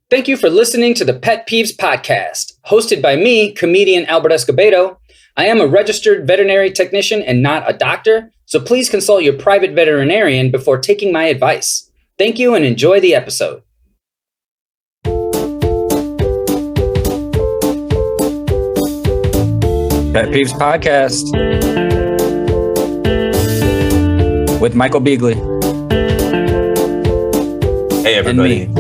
Thank you for listening to the Pet Peeves Podcast, hosted by me, comedian Albert Escobedo. I am a registered veterinary technician and not a doctor, so please consult your private veterinarian before taking my advice. Thank you and enjoy the episode. Pet Peeves Podcast with Michael Beeghley. Hey everybody.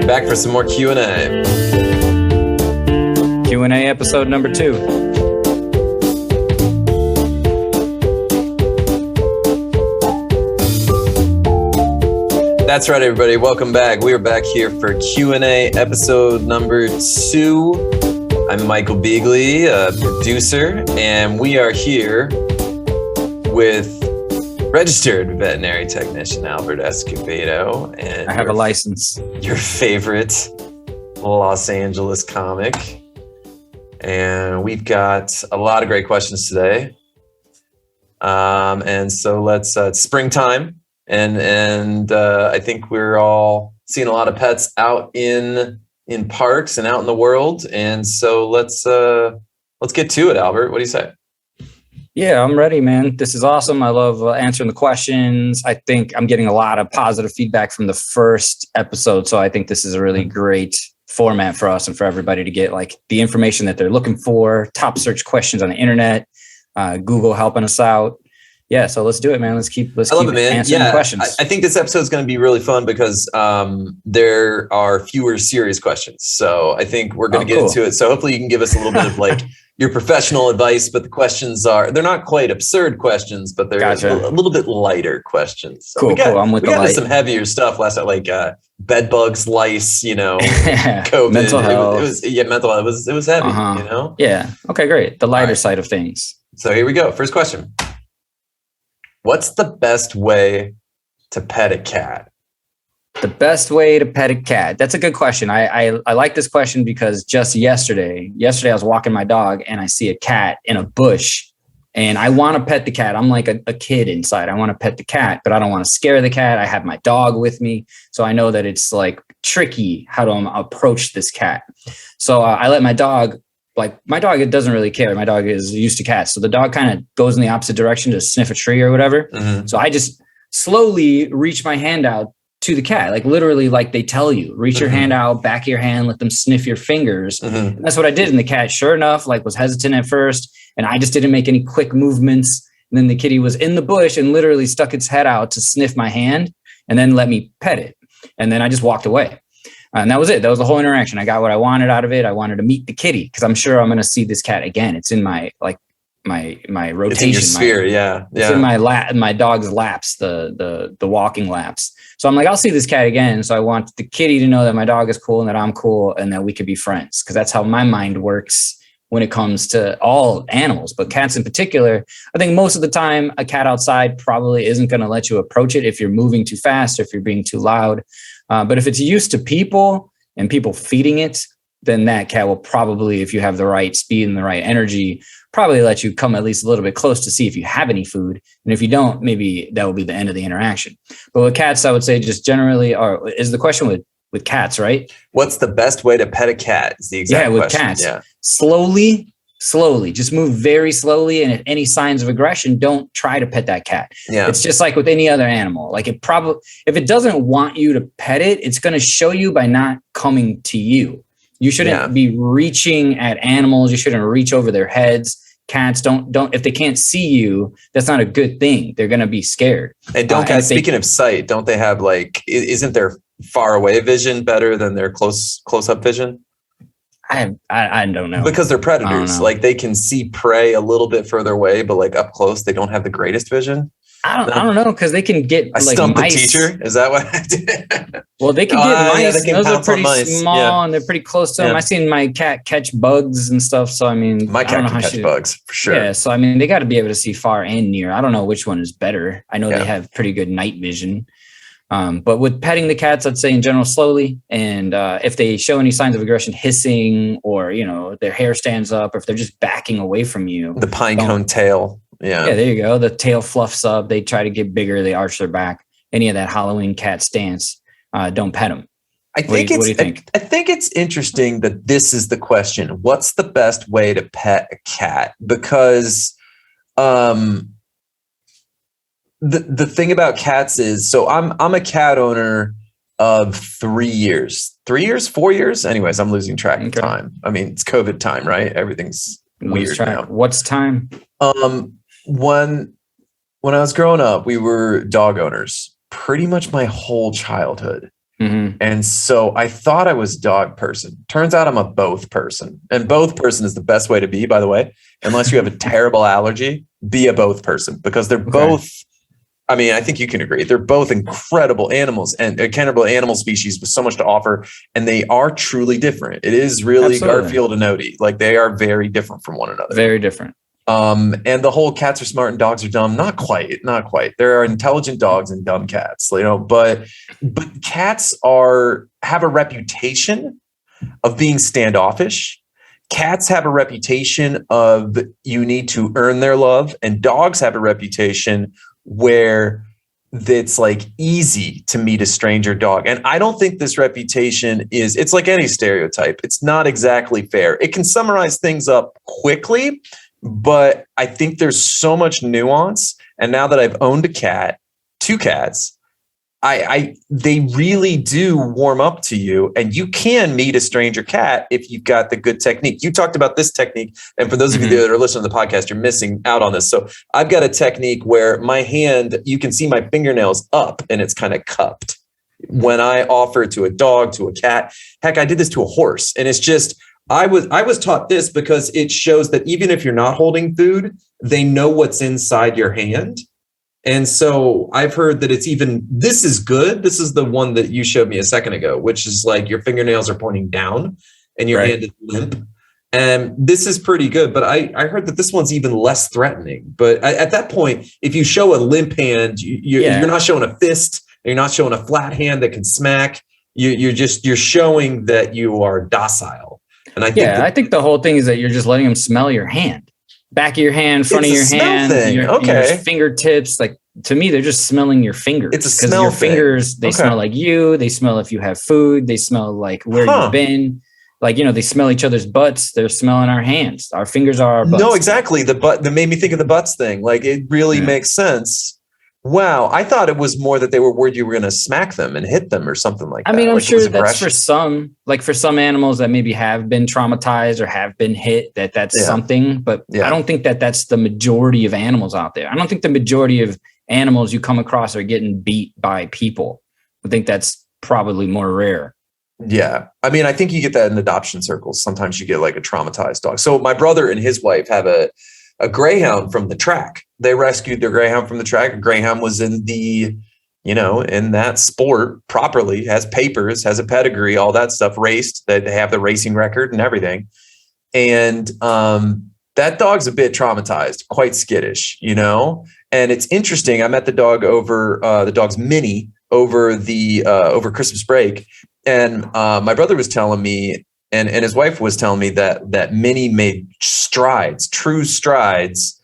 Back for some more Q&A. Q&A episode number 2. That's right, everybody. Welcome back. We are back here for Q&A episode number 2. I'm Michael Beeghley, a producer, and we are here with Registered Veterinary Technician Albert Escobedo. And I have a license. Your favorite Los Angeles comic. And we've got a lot of great questions today. And so it's springtime. And I think we're all seeing a lot of pets out in parks and out in the world. And so let's get to it, Albert. What do you say? Yeah, I'm ready, man. This is awesome. I love answering the questions. I think I'm getting a lot of positive feedback from the first episode. So I think this is a really great format for us and for everybody to get like the information that they're looking for, top search questions on the internet, Google helping us out. Yeah, so let's do it, man. Let's keep answering the questions. I think this episode is going to be really fun because there are fewer serious questions. So I think we're going to get into it. So hopefully you can give us a little bit of like your professional advice, but the questions they're not quite absurd questions, but they're a little bit lighter questions. So cool. I'm with we got some heavier stuff last night, like bed bugs, lice, COVID. Mental health. It was mental health. It was heavy, Yeah. Okay, great. The lighter side of things. So here we go. First question. What's the best way to pet a cat? The best way to pet a cat. That's a good question. I like this question because just yesterday I was walking my dog and I see a cat in a bush and I want to pet the cat. I'm like a kid inside. I want to pet the cat, but I don't want to scare the cat. I have my dog with me. So I know that it's like tricky how to approach this cat. So I let my dog, it doesn't really care. My dog is used to cats. So the dog kind of goes in the opposite direction to sniff a tree or whatever. Mm-hmm. So I just slowly reach my hand out to the cat, like literally like they tell you, reach your hand out, back of your hand, let them sniff your fingers. And that's what I did. And the cat, sure enough, was hesitant at first. And I just didn't make any quick movements. And then the kitty was in the bush and literally stuck its head out to sniff my hand and then let me pet it. And then I just walked away. And that was it. That was the whole interaction. I got what I wanted out of it. I wanted to meet the kitty because I'm sure I'm going to see this cat again. It's in my rotation. It's in your sphere, It's in my dog's laps, the walking laps. So I'm like, I'll see this cat again. So I want the kitty to know that my dog is cool and that I'm cool and that we could be friends because that's how my mind works when it comes to all animals, but cats in particular. I think most of the time a cat outside probably isn't going to let you approach it if you're moving too fast or if you're being too loud. But if it's used to people and people feeding it, then that cat will probably, if you have the right speed and the right energy, probably let you come at least a little bit close to see if you have any food. And if you don't, maybe that will be the end of the interaction. But with cats, I would say just generally, or is the question with cats, right? What's the best way to pet a cat? Is the exact question. With cats. Slowly, just move very slowly. And if any signs of aggression, don't try to pet that cat. Yeah. It's just like with any other animal. Like if it doesn't want you to pet it, it's going to show you by not coming to you. You shouldn't be reaching at animals. You shouldn't reach over their heads. Cats don't, if they can't see you, that's not a good thing. They're going to be scared. And speaking of sight, don't they have isn't their far away vision better than their close up vision? I don't know. Because they're predators. They can see prey a little bit further away, but up close, they don't have the greatest vision. I don't know, because they can get stumped mice. The teacher? Is that what I did? Well, they can get mice. Yeah, those are pretty small and they're pretty close to them. I've seen my cat catch bugs and stuff. So, I mean, my cat can catch bugs for sure. Yeah. So, I mean, they got to be able to see far and near. I don't know which one is better. I know they have pretty good night vision. But with petting the cats, I'd say in general, slowly. And if they show any signs of aggression, hissing or, their hair stands up or if they're just backing away from you. The pine cone tail. Yeah. Yeah, there you go. The tail fluffs up. They try to get bigger. They arch their back. Any of that Halloween cat stance, don't pet them. What do you think? I think it's interesting that this is the question. What's the best way to pet a cat? Because the thing about cats is, so I'm a cat owner of 3 years, 4 years. Anyways, I'm losing track of time. I mean, it's COVID time, right? Everything's weird now. What's time? When I was growing up, we were dog owners pretty much my whole childhood. Mm-hmm. And so I thought I was a dog person. Turns out I'm a both person. And both person is the best way to be, by the way. Unless you have a terrible allergy, be a both person, because they're both, I mean, I think you can agree, they're both incredible animals and incredible animal species with so much to offer. And they are truly different. It is really Garfield and Odie. Like, they are very different from one another. Very different. And the whole cats are smart and dogs are dumb. Not quite. There are intelligent dogs and dumb cats, but cats have a reputation of being standoffish. Cats have a reputation of you need to earn their love, and dogs have a reputation where it's like easy to meet a stranger dog. And I don't think this reputation it's like any stereotype. It's not exactly fair. It can summarize things up quickly, but I think there's so much nuance. And now that I've owned two cats, they really do warm up to you, and you can meet a stranger cat if you've got the good technique. You talked about this technique. And for those of you that are listening to the podcast, you're missing out on this. So I've got a technique where my hand, you can see my fingernails up and it's kind of cupped when I offer it to a dog, to a cat. Heck, I did this to a horse, and it's just, I was taught this because it shows that even if you're not holding food, they know what's inside your hand. And so I've heard that this is good. This is the one that you showed me a second ago, which is like your fingernails are pointing down and your hand is limp. And this is pretty good. But I heard that this one's even less threatening. But at that point, if you show a limp hand, you're not showing a fist, you're not showing a flat hand that can smack. You're showing that you are docile. And I think the whole thing is that you're just letting them smell your hand, back of your hand, front of your hand, your fingertips. Like, to me, they're just smelling your fingers. It's a smell your thing. Fingers, they smell like you. They smell if you have food. They smell like where you've been. Like, they smell each other's butts. They're smelling our hands. Our fingers are our butts. No, exactly. The butt that made me think of the butts thing. Like, it really makes sense. Wow. I thought it was more that they were worried you were going to smack them and hit them or something like that. I mean, I'm sure that's for some animals that maybe have been traumatized or have been hit, that's something. But I don't think that's the majority of animals out there. I don't think the majority of animals you come across are getting beat by people. I think that's probably more rare. Yeah. I mean, I think you get that in adoption circles. Sometimes you get like a traumatized dog. So my brother and his wife have a greyhound from the track. They rescued their greyhound from the track. A greyhound was in in that sport properly, has papers, has a pedigree, all that stuff, raced, that they have the racing record and everything. And that dog's a bit traumatized, quite skittish, And it's interesting. I met the dog's Minnie over Christmas break. And my brother was telling me, and his wife was telling me that Minnie made true strides,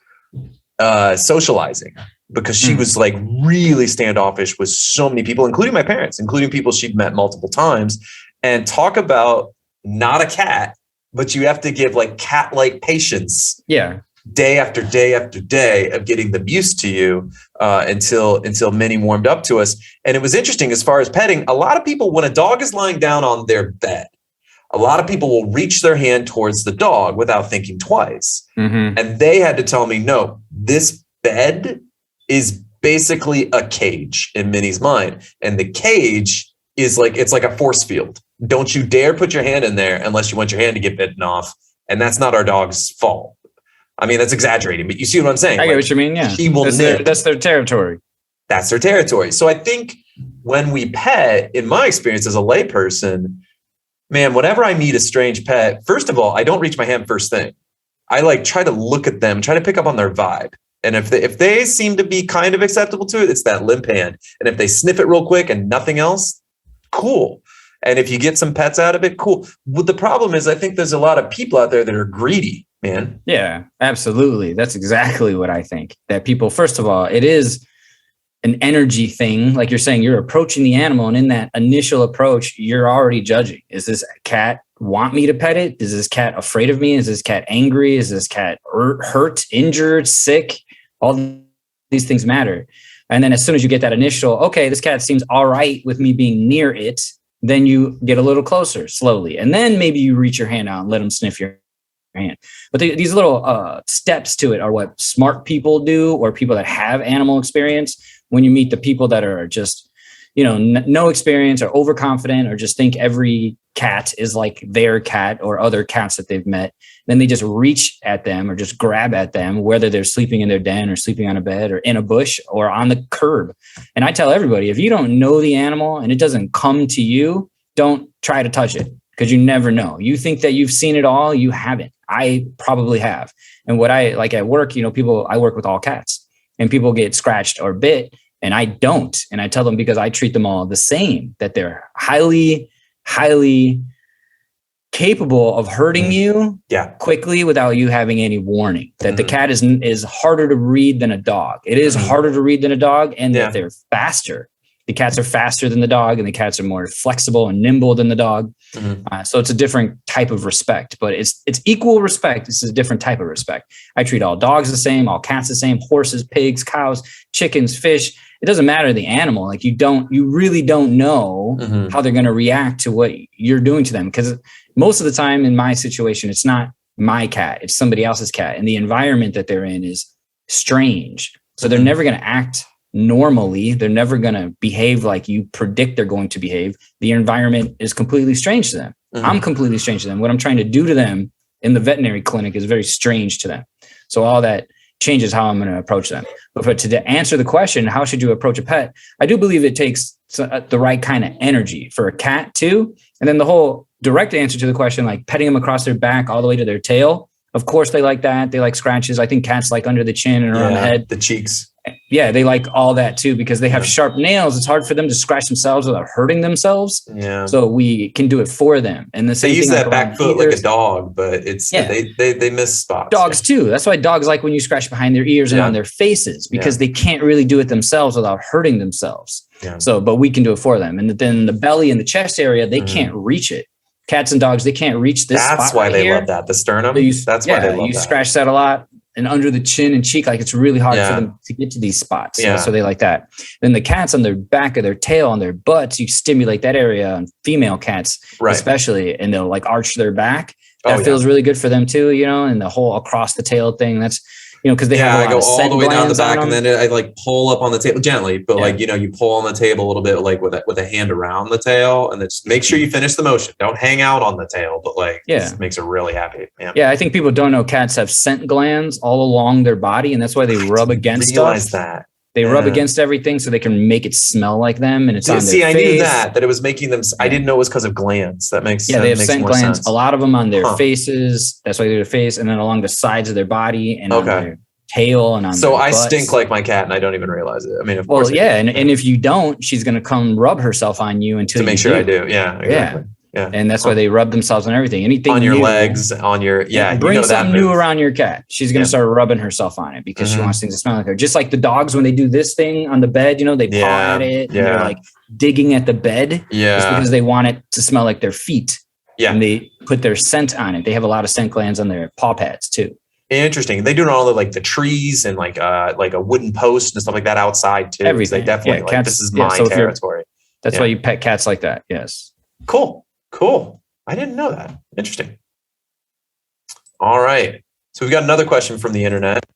socializing, because she was like really standoffish with so many people, including my parents, including people she'd met multiple times. And talk about not a cat, but you have to give like cat-like patience. Yeah. Day after day after day of getting them used to you until Minnie warmed up to us. And it was interesting as far as petting. A lot of people, when a dog is lying down on their bed, a lot of people will reach their hand towards the dog without thinking twice. Mm-hmm. And they had to tell me, no, this bed is basically a cage in Minnie's mind. And the cage is it's like a force field. Don't you dare put your hand in there unless you want your hand to get bitten off. And that's not our dog's fault. I mean, that's exaggerating, but you see what I'm saying? I get what you mean, yeah. He will that's their territory. That's their territory. So I think when we pet, in my experience as a layperson, man, whenever I meet a strange pet, first of all, I don't reach my hand first thing. I try to look at them, try to pick up on their vibe. And if they seem to be kind of acceptable to it, it's that limp hand. And if they sniff it real quick and nothing else, cool. And if you get some pets out of it, cool. Well, the problem is I think there's a lot of people out there that are greedy, man. Yeah, absolutely. That's exactly what I think. That people, first of all, it is an energy thing. Like you're saying, you're approaching the animal, and in that initial approach, you're already judging. Is this cat want me to pet it? Is this cat afraid of me? Is this cat angry? Is this cat hurt, injured, sick? All these things matter. And then as soon as you get that initial, okay, this cat seems all right with me being near it, then you get a little closer slowly. And then maybe you reach your hand out and let them sniff your hand. But these little steps to it are what smart people do, or people that have animal experience. When you meet the people that are just, no experience or overconfident, or just think every cat is like their cat or other cats that they've met, then they just reach at them or just grab at them, whether they're sleeping in their den or sleeping on a bed or in a bush or on the curb. And I tell everybody, if you don't know the animal and it doesn't come to you, don't try to touch it, because you never know. You think that you've seen it all. You haven't. I probably have. And what I like at work, I work with all cats, and people get scratched or bit, and I don't. And I tell them, because I treat them all the same, that they're highly, highly capable of hurting you quickly without you having any warning. That the cat is harder to read than a dog. It is harder to read than a dog, and that they're faster. The cats are faster than the dog, and the cats are more flexible and nimble than the dog. So it's a different type of respect, but it's equal respect. This is a different type of respect. I treat all dogs the same, all cats the same, horses, pigs, cows, chickens, fish. It doesn't matter the animal. Like you really don't know how they're going to react to what you're doing to them. Because most of the time in my situation, it's not my cat, it's somebody else's cat. And the environment that they're in is strange. So they're never going to act normally. They're never going to behave like you predict they're going to behave. The environment is completely strange to them. I'm completely strange to them. What I'm trying to do to them in the veterinary clinic is very strange to them. So all that changes how I'm going to approach them. But to answer the question, how should you approach a pet? I do believe it takes the right kind of energy for a cat too. And then the whole direct answer to the question, like petting them across their back all the way to their tail. Of course they like that. They like scratches. I think cats like under the chin and around the head. The cheeks. Yeah, they like all that too, because they have sharp nails. It's hard for them to scratch themselves without hurting themselves. Yeah. So we can do it for them. And the same they use thing that back foot like a dog, but it's they miss spots. Dogs too. That's why dogs like when you scratch behind their ears and on their faces, because they can't really do it themselves without hurting themselves. Yeah. So, but we can do it for them. And then the belly and the chest area, they can't reach it. Cats and dogs, they can't reach this spot. That's why they love that. The sternum. That's why they love you that. Scratch that a lot. And under the chin and cheek, like it's really hard for them to get to these spots. Yeah. So they like that. Then the cats on their back of their tail, on their butts, you stimulate that area on female cats, especially, and they'll like arch their back. That feels really good for them too, and the whole across the tail thing. That's, because they have a lot of all the way down the back, and then I like pull up on the table gently, but you pull on the table a little bit, like with a hand around the tail, and then just make sure you finish the motion. Don't hang out on the tail, but it makes her really happy. Yeah, I think people don't know cats have scent glands all along their body, and that's why they rub against stuff. They rub against everything so they can make it smell like them, and it's on their face. I knew that it was making them. I didn't know it was because of glands. That makes they have scent glands. Sense. A lot of them on their faces. That's why they're their face, and then along the sides of their body and on their tail and on. So I butts. stink like my cat, and I don't even realize it. I mean, of course. And if you don't, she's going to come rub herself on you until to make sure I do. Yeah, exactly. Yeah. And that's why they rub themselves on everything. Anything on your legs, on your bring something new around your cat. She's going to start rubbing herself on it because she wants things to smell like her. Just like the dogs when they do this thing on the bed, they paw at it and they're like digging at the bed. Yeah, just because they want it to smell like their feet. Yeah, and they put their scent on it. They have a lot of scent glands on their paw pads too. Interesting. They do it on all the trees and like a wooden post and stuff like that outside too. Everything. They definitely cats, this is my territory. That's why you pet cats like that. Yes. Cool. I didn't know that. Interesting. All right. So we've got another question from the internet.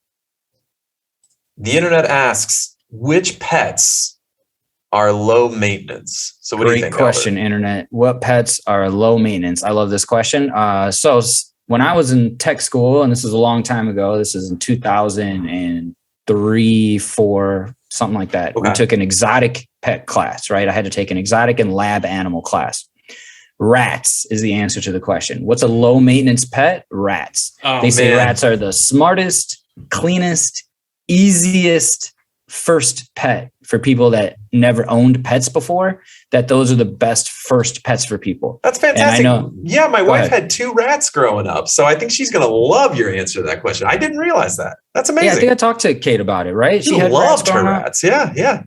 The internet asks, which pets are low maintenance? So what do you think? Great question, internet. What pets are low maintenance? I love this question. So when I was in tech school, and this is a long time ago, this is in 2003, 4, something like that. Okay. We took an exotic pet class, right? I had to take an exotic and lab animal class. Rats is the answer to the question. What's a low maintenance pet? Rats. They say rats are the smartest, cleanest, easiest first pet for people that never owned pets before, that those are the best first pets for people. That's fantastic. Yeah, my wife had 2 rats growing up, so I think she's going to love your answer to that question. I didn't realize that. That's amazing. Yeah, I think I talked to Kate about it, right? She loved her rats. Yeah.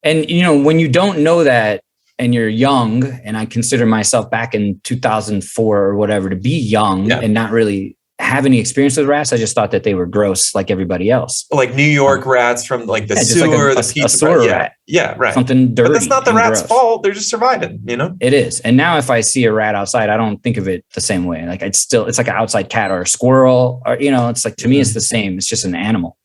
And, when you don't know that and you're young, and I consider myself back in 2004 or whatever to be young and not really have any experience with rats. I just thought that they were gross like everybody else. Like New York rats from like the sewer, like the pizza. A sewer rat. Yeah, right. Something dirty. But that's not the rat's fault. They're just surviving, It is. And now if I see a rat outside, I don't think of it the same way. Like it's like an outside cat or a squirrel, or, it's like, to me, it's the same. It's just an animal.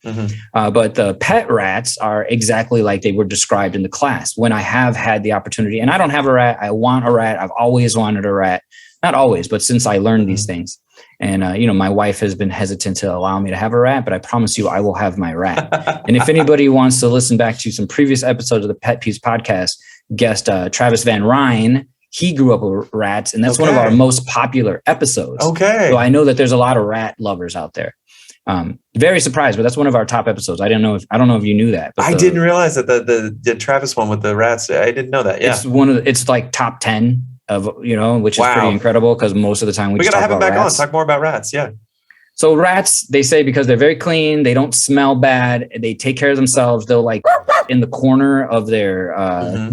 But the pet rats are exactly like they were described in the class. When I have had the opportunity, and I don't have a rat, I want a rat. I've always wanted a rat. Not always, but since I learned these things. And, my wife has been hesitant to allow me to have a rat, but I promise you I will have my rat. And if anybody wants to listen back to some previous episodes of the Pet Peeves podcast, guest Travis Van Ryn, he grew up with rats, and that's one of our most popular episodes. Okay. So I know that there's a lot of rat lovers out there. Very surprised, but that's one of our top episodes. I don't know if you knew that. But I didn't realize that the Travis one with the rats. I didn't know that. Yeah. It's like top 10. Which is pretty incredible because most of the time we gotta have him back rats. on. Talk more about rats. Yeah. So rats, they say because they're very clean, they don't smell bad, they take care of themselves. They'll like in the corner of their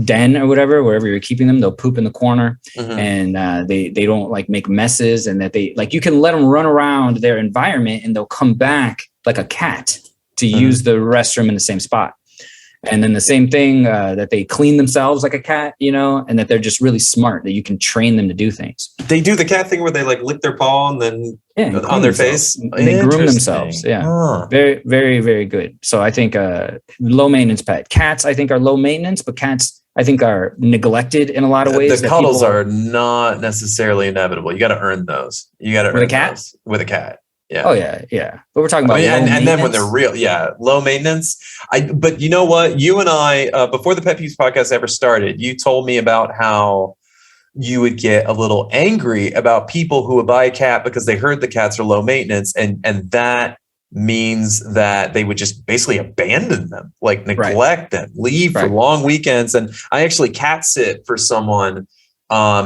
den or whatever, wherever you're keeping them, they'll poop in the corner, and they don't like make messes, and that they like you can let them run around their environment and they'll come back like a cat to use the restroom in the same spot. And then the same thing that they clean themselves like a cat, and that they're just really smart, that you can train them to do things. They do the cat thing where they like lick their paw and then on their face. And they groom themselves. Yeah. Huh. Very, very, very good. So I think low maintenance pet. Cats, I think, are low maintenance, but cats, I think, are neglected in a lot of ways. The cuddles are not necessarily inevitable. You got to earn those. You got to earn those with a cat. Yeah. Oh yeah. But we're talking about and then when they're real, low maintenance. But you know what? You and I, before the Pet Peeves podcast ever started, you told me about how you would get a little angry about people who would buy a cat because they heard the cats are low maintenance, and that means that they would just basically abandon them, like neglect them, leave for long weekends. And I actually cat sit for someone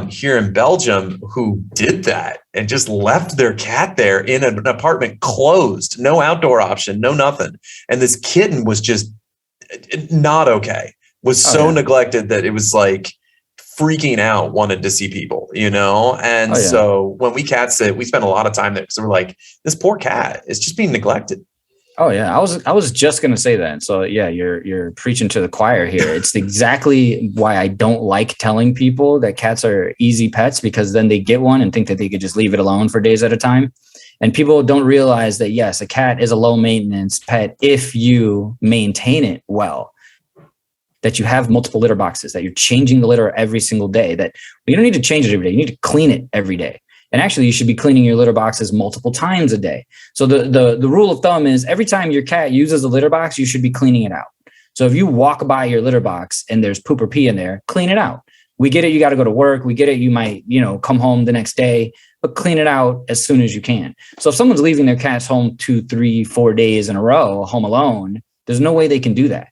here in Belgium who did that and just left their cat there in an apartment closed, no outdoor option, no nothing. And this kitten was just not okay, was so neglected that it was like freaking out, wanted to see people, And so when we cat sit, we spend a lot of time there because we're like, this poor cat is just being neglected. Oh yeah, I was just gonna say that. So yeah, you're preaching to the choir here. It's exactly why I don't like telling people that cats are easy pets, because then they get one and think that they could just leave it alone for days at a time. And people don't realize that yes, a cat is a low maintenance pet if you maintain it well. That you have multiple litter boxes, that you're changing the litter every single day. That you don't need to change it every day. You need to clean it every day. And actually, you should be cleaning your litter boxes multiple times a day. So the rule of thumb is every time your cat uses a litter box, you should be cleaning it out. So if you walk by your litter box and there's poop or pee in there, clean it out. We get it. You got to go to work. We get it. You might, come home the next day, but clean it out as soon as you can. So if someone's leaving their cats home 2, 3, 4 days in a row, home alone, there's no way they can do that.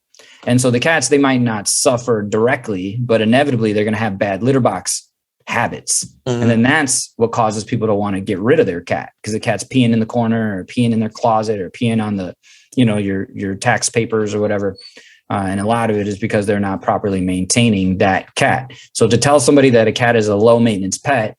And so the cats, they might not suffer directly, but inevitably they're going to have bad litter box habits. And then that's what causes people to want to get rid of their cat, because the cat's peeing in the corner or peeing in their closet or peeing on the, your tax papers or whatever. And a lot of it is because they're not properly maintaining that cat. So to tell somebody that a cat is a low maintenance pet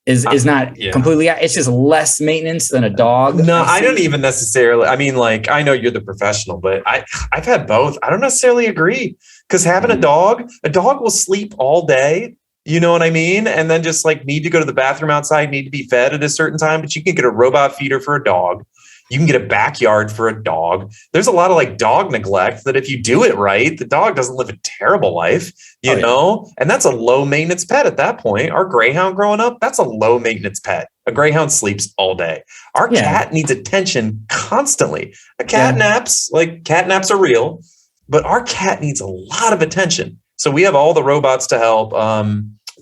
is not completely, it's just less maintenance than a dog. No, I don't even necessarily. I mean, like, I know you're the professional, but I've had both. I don't necessarily agree, because having a dog will sleep all day. You know what I mean? And then just like need to go to the bathroom outside, need to be fed at a certain time, but you can get a robot feeder for a dog. You can get a backyard for a dog. There's a lot of like dog neglect that if you do it right, the dog doesn't live a terrible life, you know? And that's a low maintenance pet at that point. Our greyhound growing up, that's a low maintenance pet. A greyhound sleeps all day. Our cat needs attention constantly. A cat naps, like cat naps are real, but our cat needs a lot of attention. So we have all the robots to help.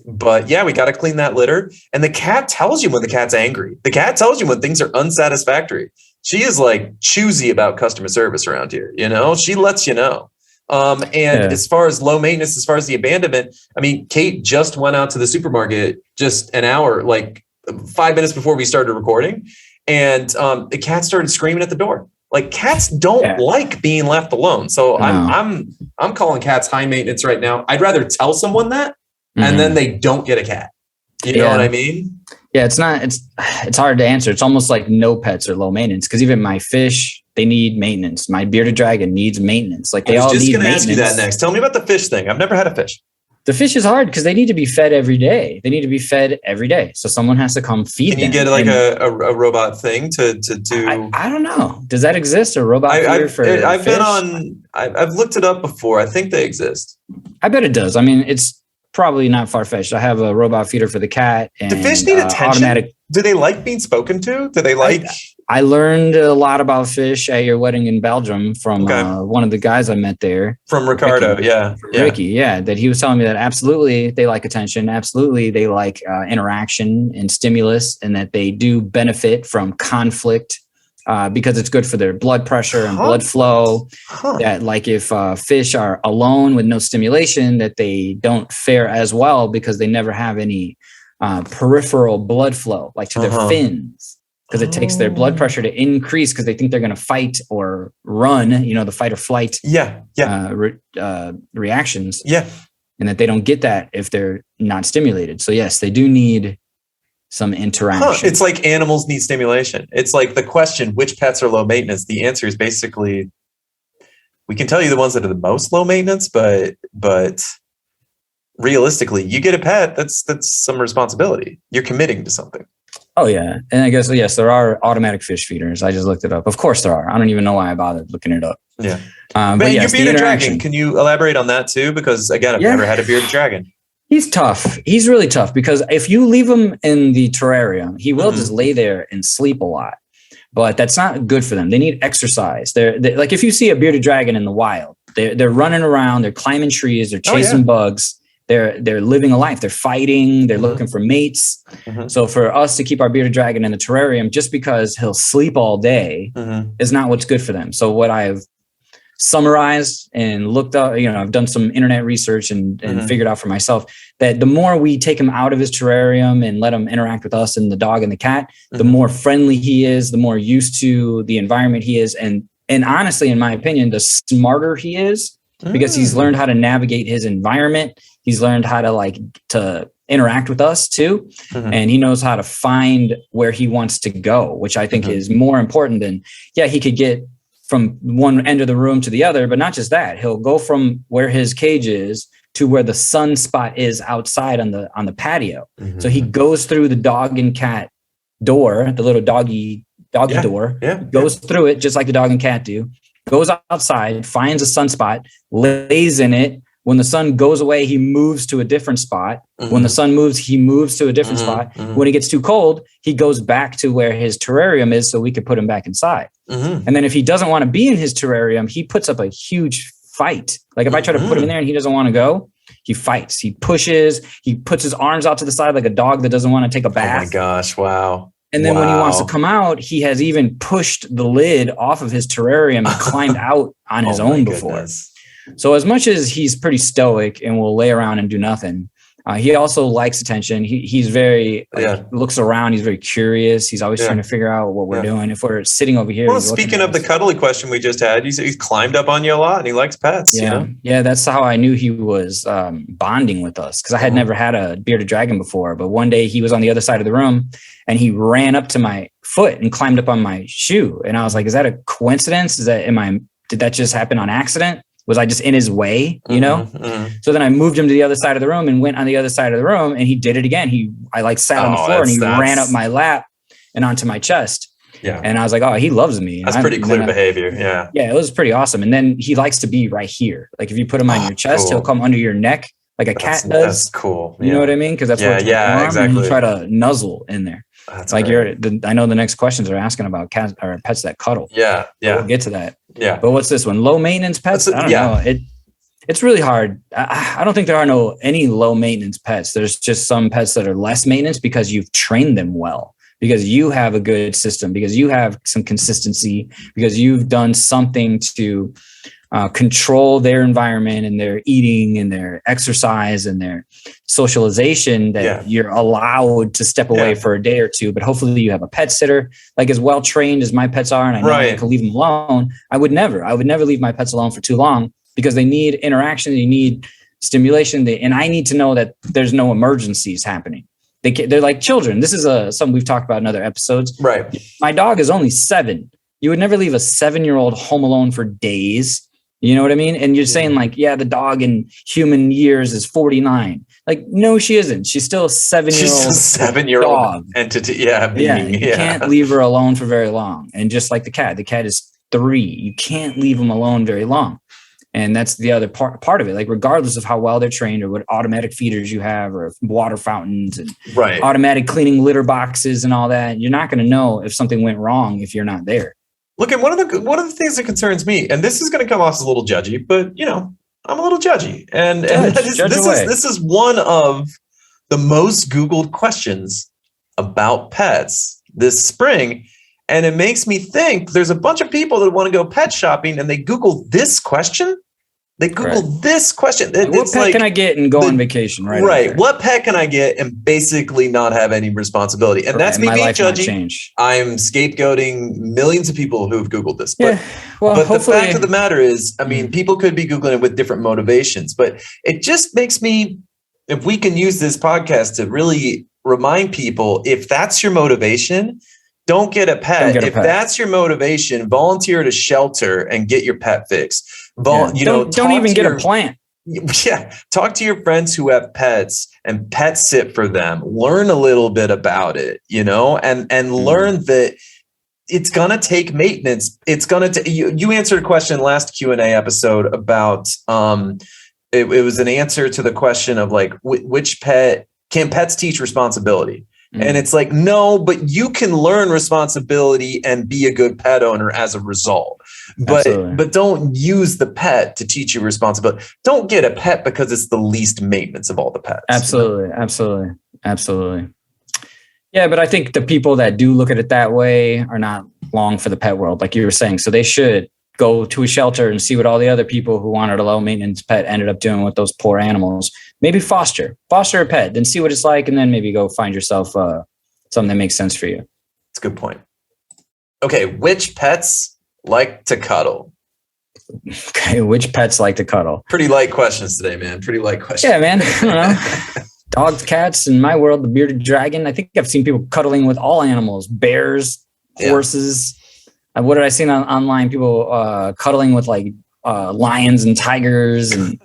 But yeah, we got to clean that litter. And the cat tells you when the cat's angry. The cat tells you when things are unsatisfactory. She is like choosy about customer service around here. She lets you know. As far as low maintenance, as far as the abandonment, I mean, Kate just went out to the supermarket just an hour, like 5 minutes before we started recording. And the cat started screaming at the door. Like cats don't like being left alone. So I'm calling cats high maintenance right now. I'd rather tell someone that and then they don't get a cat. You know what I mean? Yeah, it's hard to answer. It's almost like no pets are low maintenance because even my fish, they need maintenance. My bearded dragon needs maintenance. Like they all need maintenance. I was just going to ask you that next. Tell me about the fish thing. I've never had a fish. The fish is hard because they need to be fed every day. They need to be fed every day. So someone has to come feed them. Can you get like a robot thing to do? I don't know. Does that exist? A robot feeder for fish? I've looked it up before. I think they exist. I bet it does. I mean, it's probably not far-fetched. I have a robot feeder for the cat. And, do fish need attention? Do they like being spoken to? Do they like... I learned a lot about fish at your wedding in Belgium from one of the guys I met there. From Ricardo, Ricky, that he was telling me that absolutely they like attention. Absolutely they like interaction and stimulus, and that they do benefit from conflict because it's good for their blood pressure and blood flow. That like if fish are alone with no stimulation, that they don't fare as well because they never have any peripheral blood flow, like to their fins. Because it takes their blood pressure to increase because they think they're going to fight or run, the fight or flight reactions. Yeah. And that they don't get that if they're not stimulated. So yes, they do need some interaction. It's like animals need stimulation. It's like the question, which pets are low maintenance? The answer is basically, we can tell you the ones that are the most low maintenance, but realistically, you get a pet, that's some responsibility. You're committing to something. Oh, yeah. And I guess, yes, there are automatic fish feeders. I just looked it up. Of course there are. I don't even know why I bothered looking it up. Yeah. But yes, your bearded dragon, can you elaborate on that too? Because again, I've never had a bearded dragon. He's tough. He's really tough because if you leave him in the terrarium, he will just lay there and sleep a lot. But that's not good for them. They need exercise. They're like if you see a bearded dragon in the wild, they're running around, they're climbing trees, they're chasing bugs. They're living a life. They're fighting. They're looking for mates. So for us to keep our bearded dragon in the terrarium, just because he'll sleep all day is not what's good for them. So what I've summarized and looked up, I've done some internet research and figured out for myself that the more we take him out of his terrarium and let him interact with us and the dog and the cat, the more friendly he is, the more used to the environment he is. And honestly, in my opinion, the smarter he is because he's learned how to navigate his environment. He's learned how to interact with us too. And he knows how to find where he wants to go, which I think is more important than, he could get from one end of the room to the other, but not just that. He'll go from where his cage is to where the sun spot is outside on the patio. So he goes through the dog and cat door, the little doggy door, goes through it just like the dog and cat do, goes outside, finds a sunspot, lays in it. When the sun goes away, he moves to a different spot. When the sun moves, he moves to a different spot. When it gets too cold, he goes back to where his terrarium is so we could put him back inside. And then if he doesn't want to be in his terrarium, he puts up a huge fight. Like if I try to put him in there and he doesn't want to go, he fights, he pushes, he puts his arms out to the side like a dog that doesn't want to take a bath. Oh my gosh, wow. And then when he wants to come out, he has even pushed the lid off of his terrarium and climbed out on his own before. Goodness. So as much as he's pretty stoic and will lay around and do nothing, he also likes attention. He's very looks around. He's very curious. He's always trying to figure out what we're doing. If we're sitting over here. Well, speaking of the cuddly question we just had, he's climbed up on you a lot and he likes pets. Yeah. That's how I knew he was bonding with us because I had never had a bearded dragon before. But one day he was on the other side of the room and he ran up to my foot and climbed up on my shoe. And I was like, "Is that a coincidence? Did that just happen on accident? Was I just in his way, So then I moved him to the other side of the room and went on the other side of the room and he did it again. I sat on the floor and he ran up my lap and onto my chest. Yeah. And I was like, oh, he loves me. That's pretty clear behavior. Yeah. Yeah. It was pretty awesome. And then he likes to be right here. Like if you put him on your chest, he'll come under your neck like a cat does. That's cool. You know what I mean? Because that's what exactly. And you try to nuzzle in there. That's like I know the next questions are asking about cats or pets that cuddle. Yeah. We'll get to that. Yeah. But what's this one? Low maintenance pets? I don't know. It's really hard. I don't think there are any low maintenance pets. There's just some pets that are less maintenance because you've trained them well, because you have a good system, because you have some consistency, because you've done something to control their environment and their eating and their exercise and their socialization, that you're allowed to step away for a day or two. But hopefully you have a pet sitter, like as well trained as my pets are, and I know I can leave them alone. I would never leave my pets alone for too long, because they need interaction, they need stimulation, and I need to know that there's no emergencies happening. They're like children. This is something we've talked about in other episodes. Right. My dog is only 7. You would never leave a 7-year-old home alone for days. You know what I mean? And you're saying like, the dog in human years is 49. Like, no, she isn't. She's still a 7-year-old. She's a 7-year-old dog. Entity. You can't leave her alone for very long. And just like the cat is 3. You can't leave them alone very long. And that's the other part of it. Like, regardless of how well they're trained or what automatic feeders you have or water fountains and automatic cleaning litter boxes and all that, you're not going to know if something went wrong if you're not there. Look, at one of the things that concerns me, and this is going to come off as a little judgy, but I'm a little judgy, and this is one of the most Googled questions about pets this spring, and it makes me think there's a bunch of people that want to go pet shopping, and they Google this question. They Google this question. What pet can I get and go on vacation? Right. What pet can I get and basically not have any responsibility? And that's me being judgy. I'm scapegoating millions of people who've Googled this. But, but the fact of the matter is, I mean, people could be Googling it with different motivations. But it just makes me, if we can use this podcast to really remind people, if that's your motivation, don't get a pet. If that's your motivation, volunteer at a shelter and get your pet fixed. Don't even get a plant. Yeah. Talk to your friends who have pets and pet sit for them. Learn a little bit about it, and learn that it's going to take maintenance. It's going to, you answered a question last Q&A episode about, it was an answer to the question of like, which pet, can pets teach responsibility? And it's like, no, but you can learn responsibility and be a good pet owner as a result. But don't use the pet to teach you responsibility. Don't get a pet because it's the least maintenance of all the pets. Absolutely. Yeah, but I think the people that do look at it that way are not long for the pet world, like you were saying. So they should go to a shelter and see what all the other people who wanted a low maintenance pet ended up doing with those poor animals. Maybe foster a pet, then see what it's like, and then maybe go find yourself something that makes sense for you. That's a good point. Okay, which pets like to cuddle? Okay, which pets like to cuddle? Pretty light questions today, man. Pretty light questions. Yeah, man. I don't know. Dogs, cats, in my world, the bearded dragon. I think I've seen people cuddling with all animals, bears, horses. What did I see online? People cuddling with like lions and tigers, and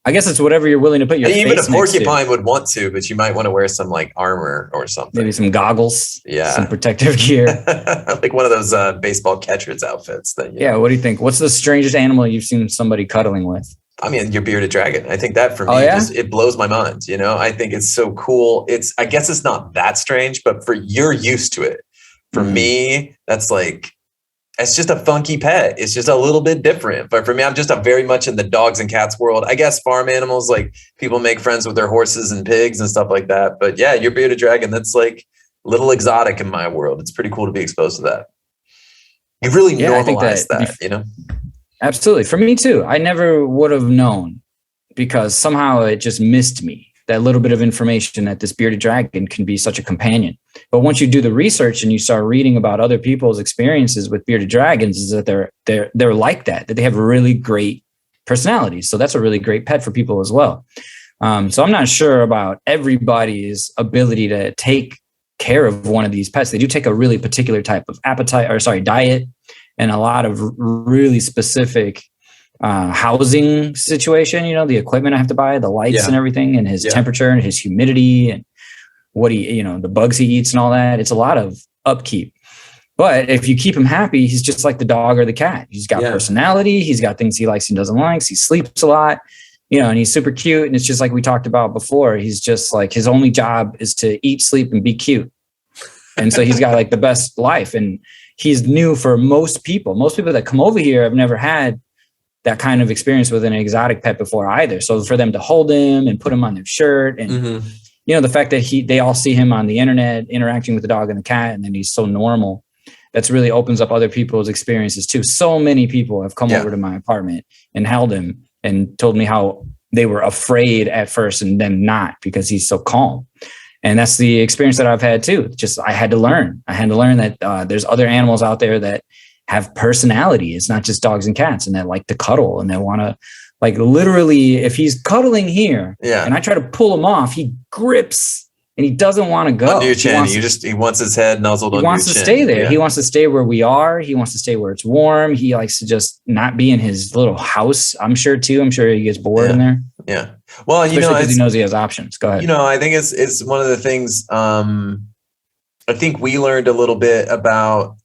I guess it's whatever you're willing to put your face even next a porcupine would want to, but you might want to wear some like armor or something. Maybe some goggles, some protective gear, like one of those baseball catcher's outfits. What do you think? What's the strangest animal you've seen somebody cuddling with? I mean, your bearded dragon. I think that for me, it blows my mind. I think it's so cool. I guess it's not that strange, but you're used to it. For me, that's like, it's just a funky pet. It's just a little bit different. But for me, I'm just very much in the dogs and cats world. I guess farm animals, like people make friends with their horses and pigs and stuff like that. But yeah, your bearded dragon, that's like a little exotic in my world. It's pretty cool to be exposed to that. You really normalize that. Absolutely. For me too. I never would have known, because somehow it just missed me. That little bit of information that this bearded dragon can be such a companion. But once you do the research and you start reading about other people's experiences with bearded dragons, is that they're like that they have really great personalities. So that's a really great pet for people as well. So I'm not sure about everybody's ability to take care of one of these pets. They do take a really particular type of diet, and a lot of really specific housing situation, the equipment I have to buy, the lights and everything, and his temperature and his humidity and what the bugs he eats and all that. It's a lot of upkeep. But if you keep him happy, he's just like the dog or the cat. He's got personality. He's got things he likes and doesn't like. He sleeps a lot, and he's super cute. And it's just like we talked about before. He's just like, his only job is to eat, sleep, and be cute. And so he's got like the best life. And he's new for most people. Most people that come over here have never had that kind of experience with an exotic pet before either. So for them to hold him and put him on their shirt, and the fact that they all see him on the internet interacting with the dog and the cat, and then he's so normal, that's really opens up other people's experiences too. So many people have come over to my apartment and held him and told me how they were afraid at first and then not, because he's so calm. And that's the experience that I've had too. Just, I had to learn that there's other animals out there that have personality. It's not just dogs and cats, and that like to cuddle, and they want to, like, literally, if he's cuddling here and I try to pull him off, he grips and he doesn't want to go. Under your chin. He wants his head nuzzled under your chin. He wants to stay there. Yeah. He wants to stay where we are. He wants to stay where it's warm. He likes to just not be in his little house. I'm sure he gets bored in there. Yeah. Well, especially because he knows he has options. Go ahead. I think it's one of the things, I think we learned a little bit about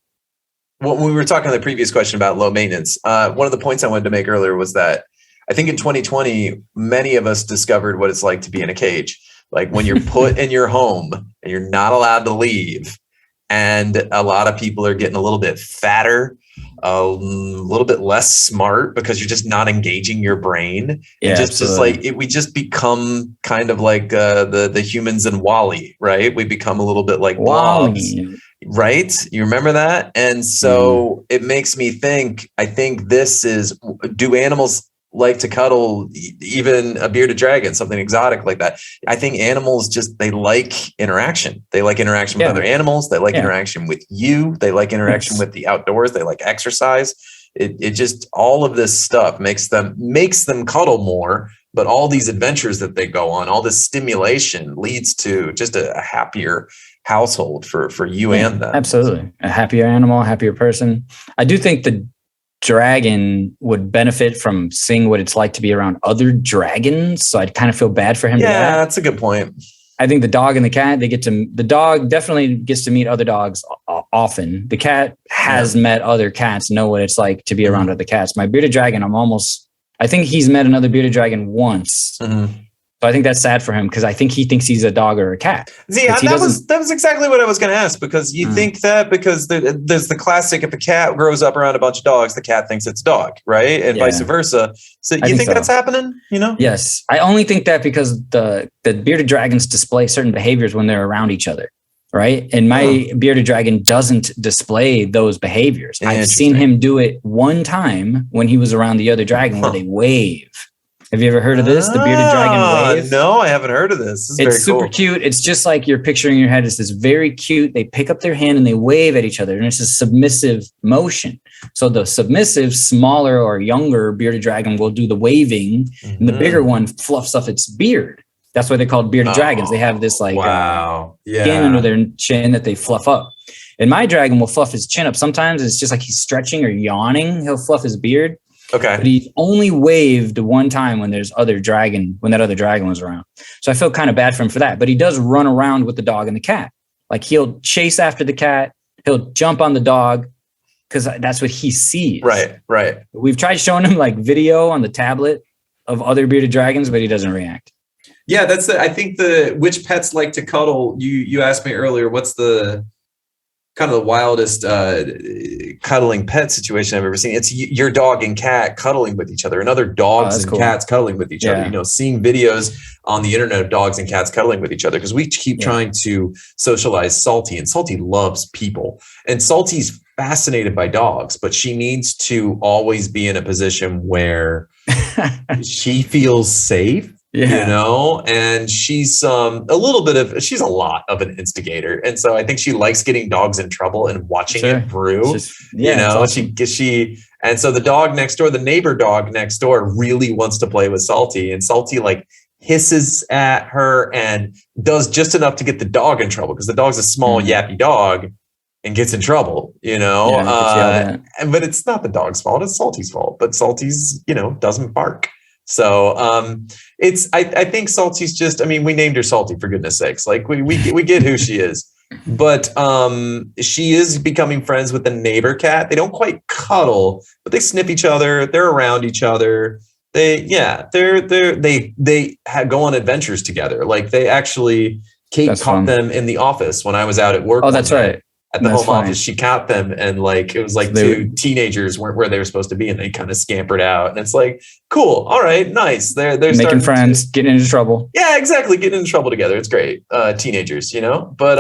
when we were talking on the previous question about low maintenance. One of the points I wanted to make earlier was that I think in 2020, many of us discovered what it's like to be in a cage. Like when you're put in your home and you're not allowed to leave, and a lot of people are getting a little bit fatter, a little bit less smart because you're just not engaging your brain. Yeah, we just become kind of like the humans in WALL-E, right? We become a little bit like blobs, right? You remember that? And so it makes me think, I think this is, do animals like to cuddle, even a bearded dragon, something exotic like that? I think animals they like interaction. They like interaction with other animals. They like interaction with you. They like interaction with the outdoors. They like exercise. It just, all of this stuff makes them cuddle more. But all these adventures that they go on, all this stimulation leads to just a happier household for you and them. Absolutely. A happier animal, a happier person. I do think the dragon would benefit from seeing what it's like to be around other dragons. So I'd kind of feel bad for him. Yeah, that's a good point. I think the dog and the cat, the dog definitely gets to meet other dogs often. The cat has met other cats, know what it's like to be around other cats. My bearded dragon, I think he's met another bearded dragon once. So I think that's sad for him, because I think he thinks he's a dog or a cat. See, that was exactly what I was going to ask, because you think that because there's the classic, if a cat grows up around a bunch of dogs, the cat thinks it's a dog, right? And vice versa. So you think that's happening, Yes. I only think that because the bearded dragons display certain behaviors when they're around each other, right? And my bearded dragon doesn't display those behaviors. I've seen him do it one time when he was around the other dragon where they wave. Have you ever heard of this? The bearded dragon wave? No, I haven't heard of this. It's super cute. It's just like you're picturing in your head. It's this very cute. They pick up their hand and they wave at each other. And it's a submissive motion. So the submissive, smaller or younger bearded dragon will do the waving. And the bigger one fluffs up its beard. That's why they're called bearded dragons. They have this skin under their chin that they fluff up. And my dragon will fluff his chin up. Sometimes it's just like he's stretching or yawning. He'll fluff his beard. Okay. But he only waved one time when that other dragon was around. So I feel kind of bad for him for that. But he does run around with the dog and the cat. Like he'll chase after the cat. He'll jump on the dog because that's what he sees. Right. We've tried showing him like video on the tablet of other bearded dragons, but he doesn't react. Yeah, I think which pets like to cuddle. You asked me earlier, what's the kind of the wildest cuddling pet situation I've ever seen? It's your dog and cat cuddling with each other, and other dogs and cats cuddling with each other. Seeing videos on the internet of dogs and cats cuddling with each other, because we keep trying to socialize Salty, and Salty loves people, and Salty's fascinated by dogs, but she needs to always be in a position where she feels safe. And she's a lot of an instigator. And so I think she likes getting dogs in trouble and watching it brew. Awesome. And so the dog next door, the neighbor dog next door, really wants to play with Salty, and Salty like hisses at her and does just enough to get the dog in trouble, because the dog's a small yappy dog and gets in trouble, but it's not the dog's fault. It's Salty's fault, but Salty's, doesn't bark. So I think Salty's just, we named her Salty for goodness sakes. Like we get who she is, but she is becoming friends with the neighbor cat. They don't quite cuddle, but they sniff each other. They're around each other. They go on adventures together. Like Kate caught them in the office when I was out at work. Oh, that's right. At the home office, she caught them, and it was like two teenagers weren't where they were supposed to be, and they kind of scampered out. And it's like, cool, all right, nice. They're making friends, getting into trouble. Yeah, exactly, getting into trouble together. It's great, teenagers, But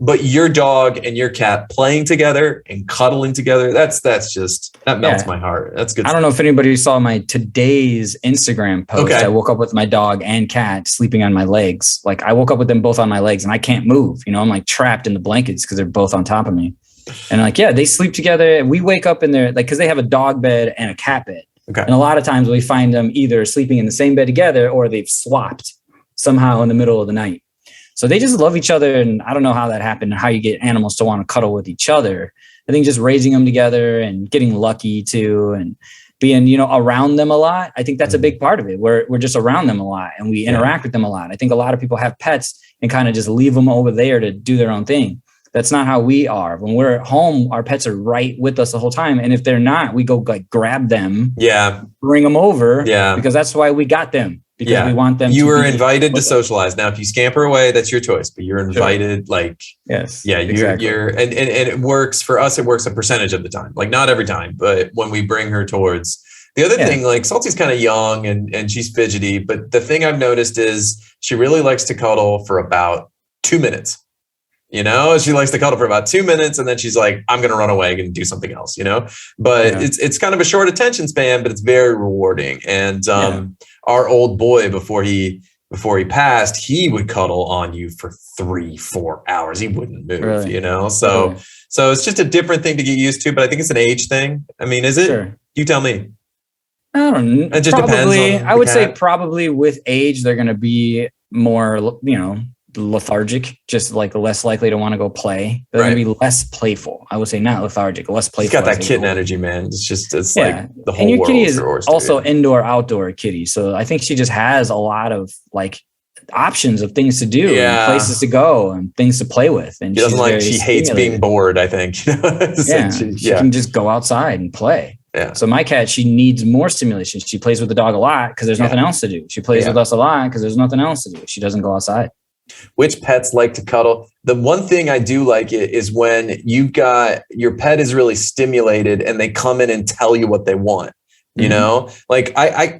but your dog and your cat playing together and cuddling together, that melts my heart. That's good. I don't know if anybody saw my today's Instagram post. Okay. I woke up with my dog and cat sleeping on my legs. Like I woke up with them both on my legs and I can't move. I'm like trapped in the blankets because they're both on top of me. And like, yeah, they sleep together and we wake up in there, like, cause they have a dog bed and a cat bed. Okay. And a lot of times we find them either sleeping in the same bed together or they've swapped somehow in the middle of the night. So they just love each other. And I don't know how that happened, how you get animals to want to cuddle with each other. I think just raising them together and getting lucky too, and being, around them a lot. I think that's a big part of it. We're just around them a lot and we interact with them a lot. I think a lot of people have pets and kind of just leave them over there to do their own thing. That's not how we are. When we're at home, our pets are right with us the whole time. And if they're not, we go like grab them, bring them over, because that's why we got them. Because we want them. You were invited to socialize. Now, if you scamper away, that's your choice. But you're invited. Sure. Like, yes, exactly. And it works for us. It works a percentage of the time. Like not every time, but when we bring her towards the other thing, like Salty's kind of young and she's fidgety. But the thing I've noticed is she really likes to cuddle for about 2 minutes. She likes to cuddle for about 2 minutes and then she's like, I'm going to run away and do something else, but it's kind of a short attention span, but it's very rewarding. And our old boy, before he passed, he would cuddle on you for 3-4 hours. He wouldn't move, so it's just a different thing to get used to, but I think it's an age thing. I mean, is it? Sure. You tell me. I don't know. It just depends on I would say probably with age, they're going to be more, lethargic, just like less likely to want to go play. They're going to be less playful. I would say not lethargic, less playful. He's got that kitten energy, man. It's like the whole and your world kitty is yours, also indoor outdoor kitty. So I think she just has a lot of like options of things to do and places to go and things to play with. And she hates being bored, I think. She can just go outside and play. Yeah. So my cat, she needs more stimulation. She plays with the dog a lot because there's nothing else to do. She plays with us a lot because there's nothing else to do. She doesn't go outside. Which pets like to cuddle? The one thing I do like it is when you've got your pet is really stimulated and they come in and tell you what they want. Like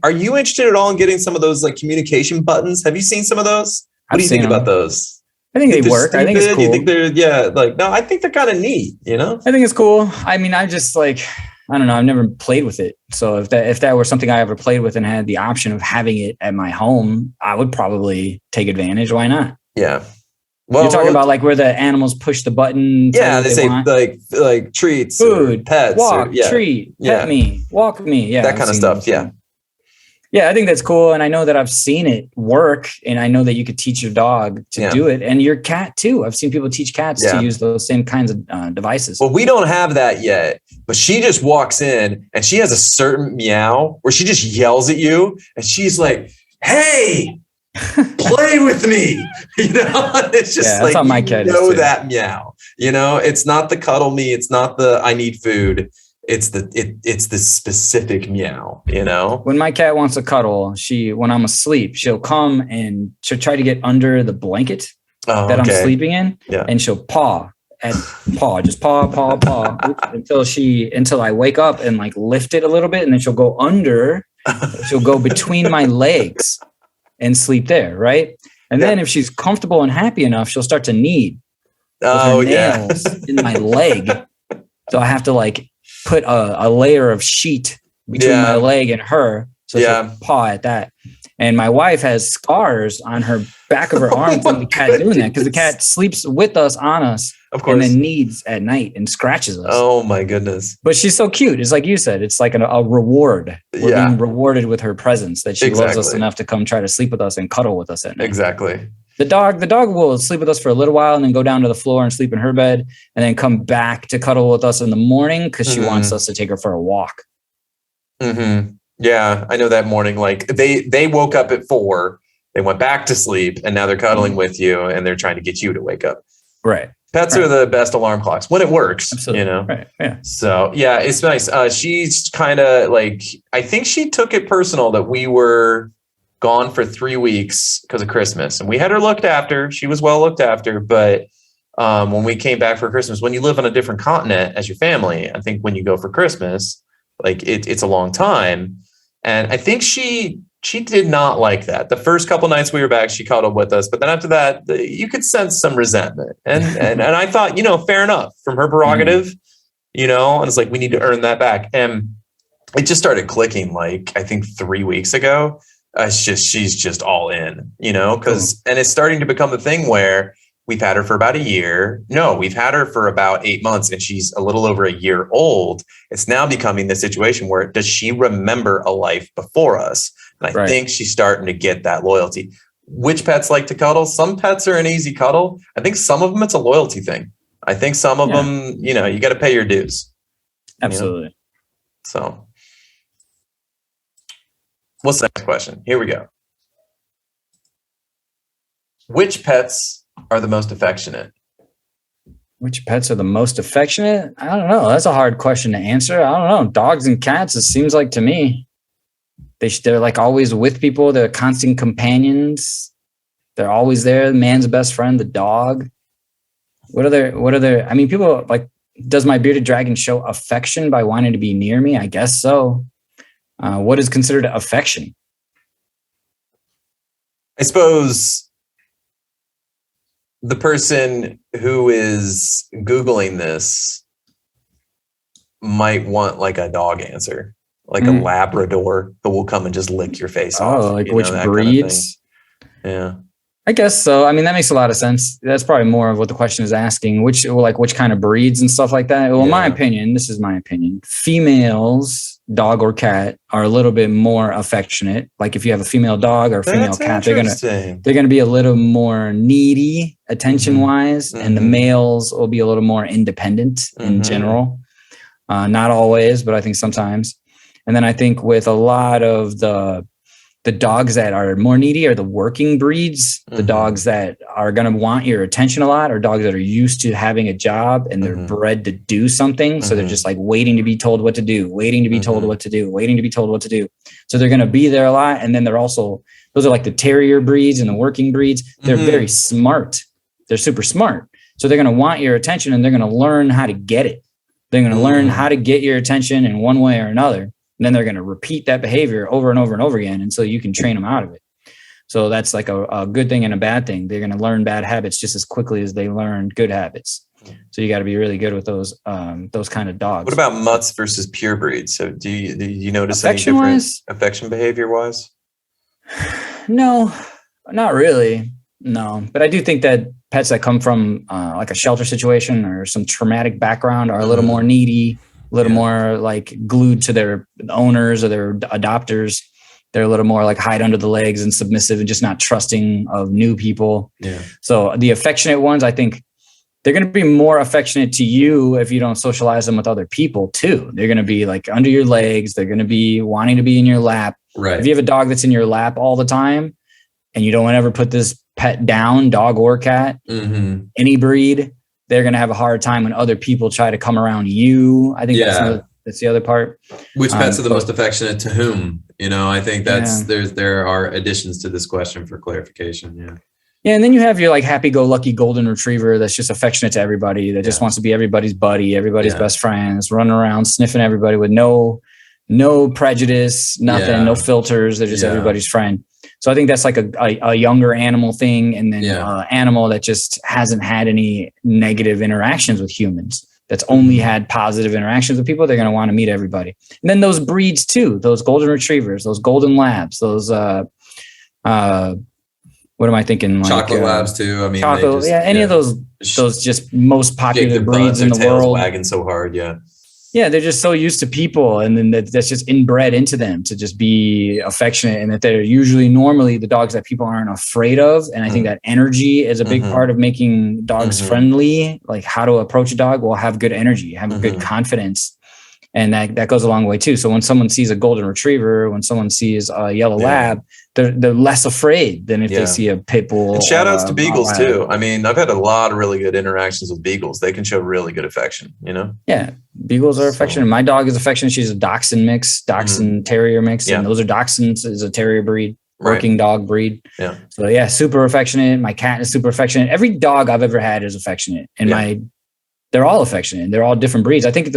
are you interested at all in getting some of those like communication buttons? Have you seen some of those? What do you think about those? I think they work. Stupid? I think it's cool. You think they're no, I think they're kind of neat, I think it's cool. I mean, I just like, I don't know. I've never played with it. So if that were something I ever played with and had the option of having it at my home, I would probably take advantage. Why not? Yeah. Well, you're talking about like where the animals push the button. Yeah, they say want. like treats, food, pets, walk, treat, pet me, walk me. Yeah, that kind of stuff. Yeah, I think that's cool. And I know that I've seen it work. And I know that you could teach your dog to do it. And your cat too. I've seen people teach cats to use those same kinds of devices. Well, we don't have that yet. But she just walks in and she has a certain meow where she just yells at you. And she's like, hey, play with me. It's just that's how my cat is too. That meow. It's not the cuddle me. It's not the I need food. It's the specific meow, When my cat wants to cuddle, when I'm asleep, she'll come and she'll try to get under the blanket that I'm sleeping in, and she'll paw, just paw until I wake up and like lift it a little bit, and then she'll go under, she'll go between my legs and sleep there, right? And then if she's comfortable and happy enough, she'll start to knead with her nails in my leg. So I have to like put a layer of sheet between my leg and her. So she'll paw at that. And my wife has scars on her back of her arm from the cat doing that because the cat sleeps with us, on us, of course, and then kneads at night and scratches us. Oh my goodness. But she's so cute. It's like you said, it's like a reward. We're being rewarded with her presence that she loves us enough to come try to sleep with us and cuddle with us at night. Exactly. The dog will sleep with us for a little while and then go down to the floor and sleep in her bed and then come back to cuddle with us in the morning because she wants us to take her for a walk. Mm-hmm. Yeah, I know that morning. Like they woke up at 4, they went back to sleep, and now they're cuddling with you and they're trying to get you to wake up. Right. Pets are the best alarm clocks when it works. Absolutely. Right. Yeah. So yeah, it's nice. She's kind of like, I think she took it personal that we were gone for 3 weeks because of Christmas, and we had her looked after. She was well looked after, but when we came back for Christmas, when you live on a different continent as your family, I think when you go for Christmas, like it's a long time. And I think she she did not like that. The first couple nights we were back, she cuddled with us, but then after that, you could sense some resentment. And I thought, fair enough from her prerogative, and it's like, we need to earn that back. And it just started clicking, like, I think 3 weeks ago. She's just all in, and it's starting to become a thing where we've had her for about a year. No, we've had her for about 8 months, and she's a little over a year old. It's now becoming the situation where, does she remember a life before us? And I think she's starting to get that loyalty. Which pets like to cuddle? Some pets are an easy cuddle. I think some of them, it's a loyalty thing. I think some of them, you got to pay your dues. Absolutely. So what's the next question? Here we go. Which pets are the most affectionate? Which pets are the most affectionate? I don't know. That's a hard question to answer. I don't know. Dogs and cats, it seems like to me. They're like always with people. They're constant companions. They're always there. Man's best friend, the dog. What are their, I mean, people like, does my bearded dragon show affection by wanting to be near me? I guess so. What is considered affection? I suppose the person who is Googling this might want like a dog answer, like a Labrador that will come and just lick your face off. Oh, like which breeds? Kind of yeah. I guess so. I mean, that makes a lot of sense. That's probably more of what the question is asking, which kind of breeds and stuff like that. Well, in my opinion, this is my opinion. Females, dog or cat, are a little bit more affectionate. Like if you have a female dog or a female cat, they're gonna be a little more needy attention wise, and the males will be a little more independent in general. Not always, but I think sometimes. And then I think with a lot of the dogs that are more needy are the working breeds. The dogs that are going to want your attention a lot are dogs that are used to having a job and they're bred to do something. So they're just like waiting to be told what to do, waiting to be told what to do, waiting to be told what to do. So they're going to be there a lot. And then they're also, those are like the terrier breeds and the working breeds. They're very smart. They're super smart. So they're going to want your attention and they're going to learn how to get it. They're going to learn how to get your attention in one way or another. And then they're going to repeat that behavior over and over and over again until you can train them out of it. So that's like a good thing and a bad thing. They're going to learn bad habits just as quickly as they learn good habits. So you got to be really good with those kind of dogs. What about mutts versus pure breeds? So do you notice any difference affection behavior wise? No, not really. No, but I do think that pets that come from like a shelter situation or some traumatic background are a little more needy, a little more like glued to their owners or their adopters. They're a little more like hide under the legs and submissive and just not trusting of new people. Yeah. So the affectionate ones, I think they're going to be more affectionate to you if you don't socialize them with other people too. They're going to be like under your legs. They're going to be wanting to be in your lap. Right. If you have a dog that's in your lap all the time and you don't ever put this pet down, dog or cat, any breed, they're going to have a hard time when other people try to come around you. I think that's the other part. Which pets are the most affectionate to whom? I think there are additions to this question for clarification. Yeah. Yeah. And then you have your like happy-go-lucky golden retriever that's just affectionate to everybody, that just wants to be everybody's buddy, everybody's best friends, running around sniffing everybody with no prejudice, nothing, no filters. They're just everybody's friend. So I think that's like a younger animal thing. And then animal that just hasn't had any negative interactions with humans, that's only had positive interactions with people. They're going to want to meet everybody. And then those breeds too, those golden retrievers, those golden labs, those, what am I thinking? Chocolate labs too. I mean, chocolate, any of those just most popular breeds in the world. Wagging so hard. Yeah. Yeah, they're just so used to people, and then that's just inbred into them to just be affectionate, and that they're usually normally the dogs that people aren't afraid of. And I think that energy is a big part of making dogs friendly. Like how to approach a dog, well, have good energy, have a good confidence. And that goes a long way too. So when someone sees a golden retriever, when someone sees a yellow lab, they're less afraid than if they see a pit bull. And shout outs to beagles too. I mean, I've had a lot of really good interactions with beagles. They can show really good affection, Yeah. Beagles are affectionate. My dog is affectionate. She's a dachshund mix, dachshund terrier mix. And those are dachshunds, is a terrier breed, working dog breed. Yeah. So super affectionate. My cat is super affectionate. Every dog I've ever had is affectionate. And they're all affectionate. They're all different breeds. I think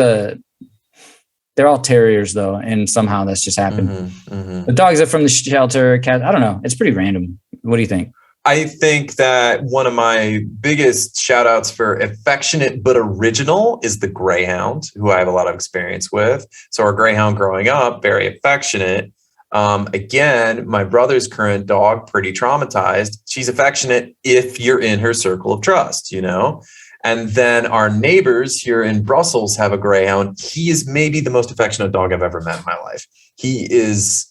They're all terriers though, and somehow that's just happened. The dogs are from the shelter, cat. I don't know. It's pretty random. What do you think? I think that one of my biggest shout outs for affectionate but original is the Greyhound, who I have a lot of experience with. So our Greyhound growing up, very affectionate. Again, my brother's current dog, pretty traumatized. She's affectionate if you're in her circle of trust, you know? And then our neighbors here in Brussels have a Greyhound. He is maybe the most affectionate dog I've ever met in my life. He is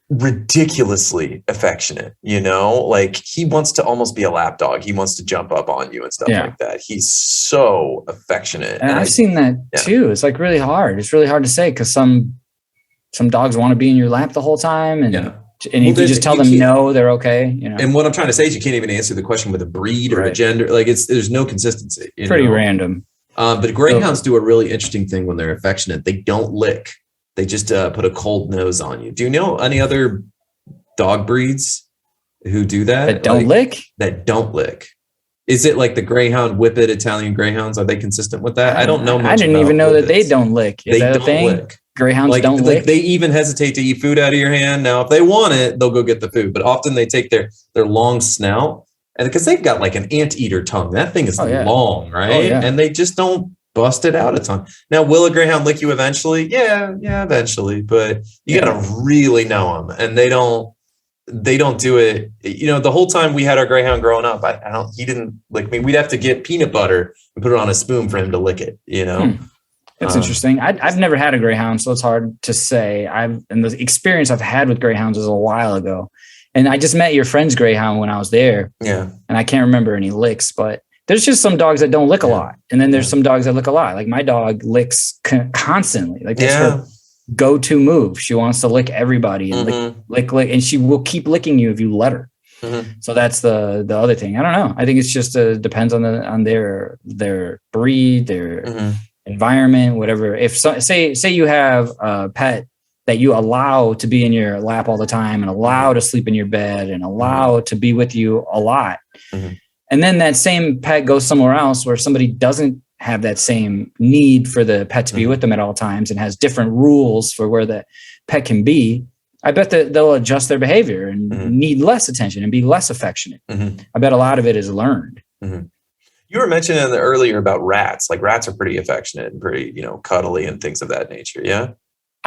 ridiculously affectionate, you know, like he wants to almost be a lap dog. He wants to jump up on you and stuff like that. He's so affectionate. And I've seen that too. It's like really hard. It's really hard to say because some dogs want to be in your lap the whole time. And if you just tell them no, they're okay. You know? And what I'm trying to say is you can't even answer the question with a breed or a gender. Like there's no consistency. Pretty random. But Greyhounds do a really interesting thing when they're affectionate. They don't lick. They just put a cold nose on you. Do you know any other dog breeds who do that? That don't lick? That don't lick. Is it like the Greyhound, Whippet, Italian Greyhounds? Are they consistent with that? I don't know much. I didn't even know that they don't lick. Is that a thing? Lick. Greyhounds don't lick? They even hesitate to eat food out of your hand. Now, if they want it, they'll go get the food. But often they take their long snout, and because they've got like an anteater tongue. That thing is long, right? And they just don't bust it out a ton. Now, will a Greyhound lick you eventually? Yeah, eventually. But you got to really know them, and they don't do it. You know, the whole time we had our Greyhound growing up, he didn't lick me. We'd have to get peanut butter and put it on a spoon for him to lick it. You know, that's interesting. I've never had a Greyhound, so it's hard to say. And the experience I've had with Greyhounds was a while ago, and I just met your friend's Greyhound when I was there. Yeah, and I can't remember any licks, but there's just some dogs that don't lick a lot. And then there's some dogs that lick a lot. Like my dog licks constantly. Like that's her go-to move. She wants to lick everybody and lick, and she will keep licking you if you let her. So that's the other thing. I don't know. I think it's just depends on their breed, their environment, whatever. If say you have a pet that you allow to be in your lap all the time and allow to sleep in your bed and allow to be with you a lot. And then that same pet goes somewhere else where somebody doesn't have that same need for the pet to be with them at all times and has different rules for where the pet can be. I bet that they'll adjust their behavior and need less attention and be less affectionate. I bet a lot of it is learned. You were mentioning earlier about rats. Like rats are pretty affectionate and pretty, cuddly and things of that nature. Yeah.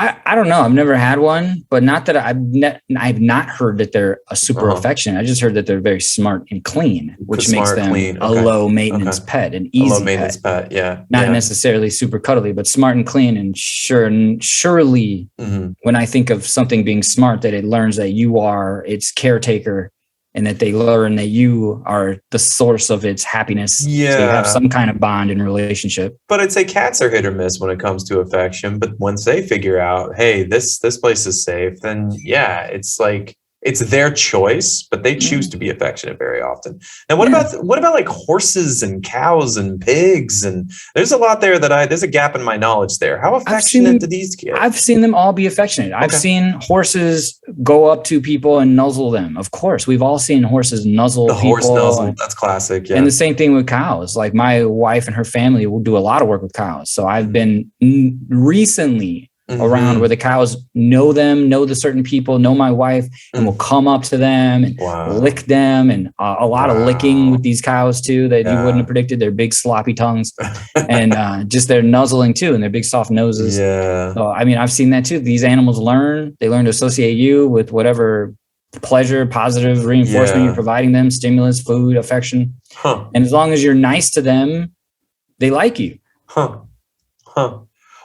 I don't know. I've never had one, but not that I've not heard that they're a super affectionate. I just heard that they're very smart and clean, which makes them a low maintenance pet, an easy low maintenance pet. Yeah. Not necessarily super cuddly, but smart and clean. And surely when I think of something being smart, that it learns that you are its caretaker and that they learn that you are the source of its happiness. Yeah. So you have some kind of bond and relationship. But I'd say cats are hit or miss when it comes to affection. But once they figure out, hey, this place is safe, then it's like, it's their choice, but they choose to be affectionate very often. Now, what about like horses and cows and pigs? And there's a lot there there's a gap in my knowledge there. How affectionate do these get? I've seen them all be affectionate. I've seen horses go up to people and nuzzle them. Of course, we've all seen horses nuzzle people. The horse nuzzle, that's classic. Yeah. And the same thing with cows. Like my wife and her family will do a lot of work with cows. So I've been recently around where the cows know the certain people, know my wife, and will come up to them and lick them. And a lot of licking with these cows too, that you wouldn't have predicted. Their big sloppy tongues and just their nuzzling too, and their big soft noses. Yeah. So, I mean, I've seen that too. These animals they learn to associate you with whatever pleasure, positive reinforcement you're providing them, stimulus, food, affection. And as long as you're nice to them, they like you.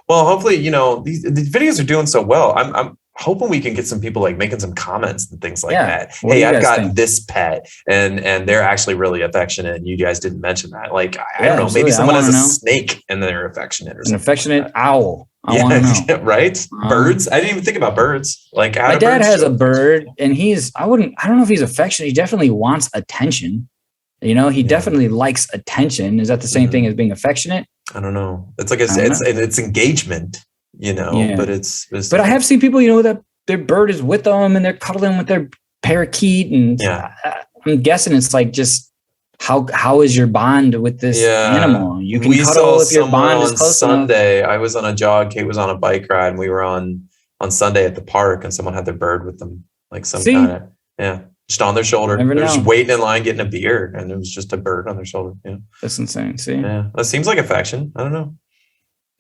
Well, hopefully, these videos are doing so well. I'm hoping we can get some people like making some comments and things like that. Hey, I've got this pet and they're actually really affectionate. And you guys didn't mention that. Like, I don't know, maybe someone has a snake and they're affectionate or something. An affectionate owl. I want to know. Right? Birds. I didn't even think about birds. Like my dad has a bird and I don't know if he's affectionate. He definitely wants attention. He definitely likes attention. Is that the same thing as being affectionate? I don't know. It's like it's engagement, but it's but I have seen people, that their bird is with them and they're cuddling with their parakeet. And I'm guessing it's like just how is your bond with this animal? You can cuddle if your bond is close Sunday enough. I was on a jog, Kate was on a bike ride, and we were on Sunday at the park, and someone had their bird with them, like some kind of just on their shoulder. They're just waiting in line getting a beer, and it was just a bird on their shoulder. That's insane. See, that seems like affection. I don't know.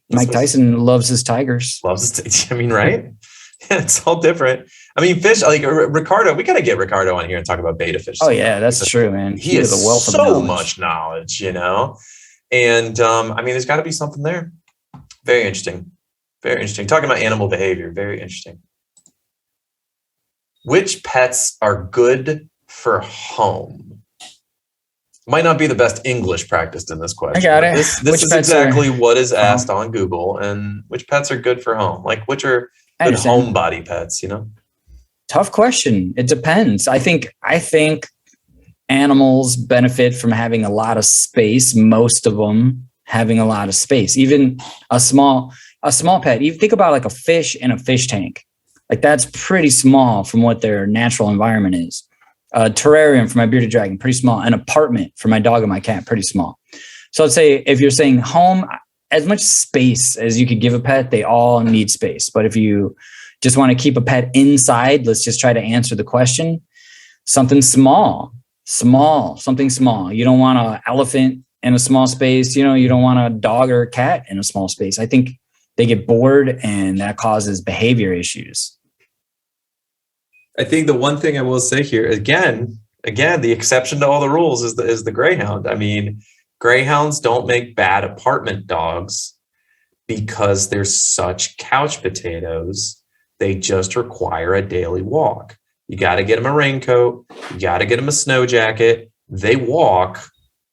Mike Tyson loves his tigers. I mean, right? It's all different. I mean, fish, like Ricardo, we got to get Ricardo on here and talk about beta fish. Oh yeah, that's true, man. He has a wealth of knowledge. Much knowledge, and I mean, there's got to be something there. Very interesting. Very interesting. Talking about animal behavior. Very interesting. Which pets are good for home? Might not be the best English practiced in this question. I got it. This is exactly what is asked on Google, and which pets are good for home? Like, which are good homebody pets, Tough question. It depends. I think animals benefit from having a lot of space. Most of them having a lot of space. Even a small pet. You think about like a fish in a fish tank. Like that's pretty small from what their natural environment is. A terrarium for my bearded dragon, pretty small. An apartment for my dog and my cat, pretty small. So I'd say if you're saying home, as much space as you could give a pet, they all need space. But if you just want to keep a pet inside, let's just try to answer the question. Something something small. You don't want an elephant in a small space. You don't want a dog or a cat in a small space. I think they get bored and that causes behavior issues. I think the one thing I will say here, again, the exception to all the rules is the greyhound. I mean, greyhounds don't make bad apartment dogs because they're such couch potatoes. They just require a daily walk. You got to get them a raincoat. You got to get them a snow jacket. They walk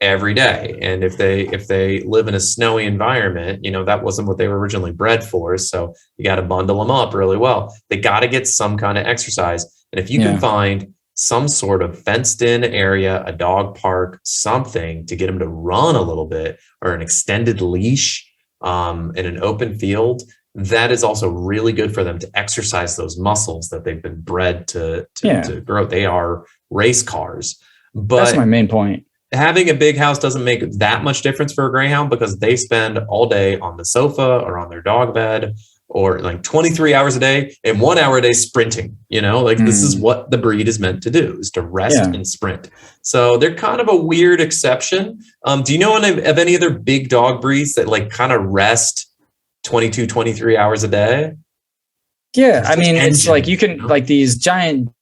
every day. And if they live in a snowy environment, that wasn't what they were originally bred for. So you got to bundle them up really well. They got to get some kind of exercise. And if you can find some sort of fenced in area, a dog park, something to get them to run a little bit, or an extended leash in an open field, that is also really good for them to exercise those muscles that they've been bred to grow. They are race cars. But that's my main point. Having a big house doesn't make that much difference for a greyhound because they spend all day on the sofa or on their dog bed, or like 23 hours a day and 1 hour a day sprinting. This is what the breed is meant to do, is to rest and sprint. So they're kind of a weird exception. Do you know of any other big dog breeds that like kind of rest 22, 23 hours a day? Yeah. I mean, it's like you can like these giant,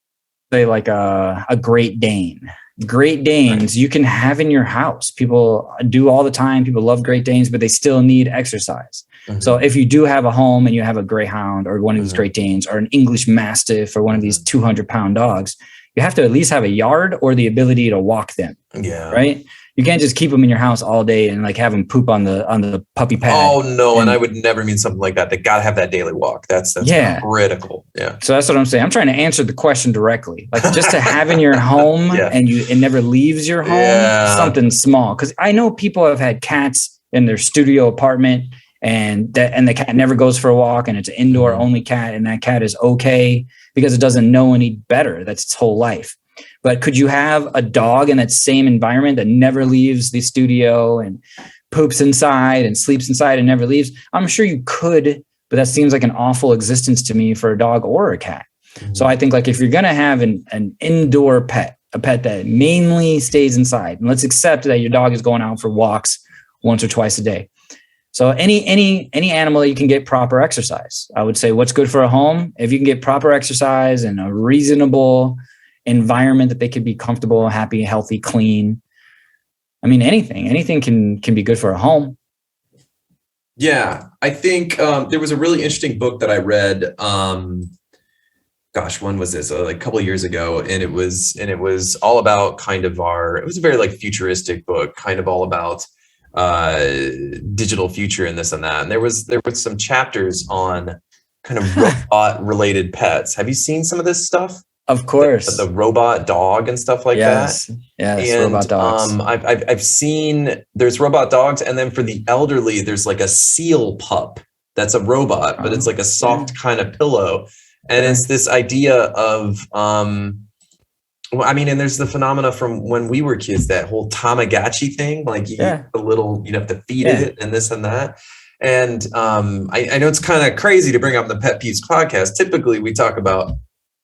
they like a Great Dane. Great Danes you can have in your house. People do all the time. People love Great Danes, but they still need exercise. Mm-hmm. So if you do have a home and you have a Greyhound or one of these Great Danes or an English Mastiff or one of these 200-pound dogs, you have to at least have a yard or the ability to walk them. Yeah. Right. You can't just keep them in your house all day and like have them poop on the puppy pad. Oh no. And I would never mean something like that. They got to have that daily walk. That's critical. Yeah. So that's what I'm saying. I'm trying to answer the question directly. Like just to have in your home and it never leaves your home, something small. Cause I know people have had cats in their studio apartment and the cat never goes for a walk and it's an indoor only cat. And that cat is okay because it doesn't know any better. That's its whole life. But could you have a dog in that same environment that never leaves the studio and poops inside and sleeps inside and never leaves? I'm sure you could, but that seems like an awful existence to me for a dog or a cat. Mm-hmm. So I think like if you're going to have an indoor pet, a pet that mainly stays inside, and let's accept that your dog is going out for walks once or twice a day. So any animal that you can get proper exercise, I would say what's good for a home, if you can get proper exercise and a reasonable environment that they could be comfortable, happy, healthy, clean. I mean, anything can be good for a home. Yeah. I think there was a really interesting book that I read. When was this? Like a couple of years ago. And it was all about kind of it was a very like futuristic book, kind of all about digital future and this and that. And there was some chapters on kind of robot related pets. Have you seen some of this stuff? Of course, the robot dog and stuff like that. Yes, and, robot dogs. I've seen there's robot dogs, and then for the elderly, there's like a seal pup that's a robot, but it's like a soft kind of pillow, and it's this idea of Well, I mean, and there's the phenomena from when we were kids, that whole Tamagotchi thing, like you get a little, you'd have to feed it and this and that. And I know it's kind of crazy to bring up the Pet Peeves podcast. Typically, we talk about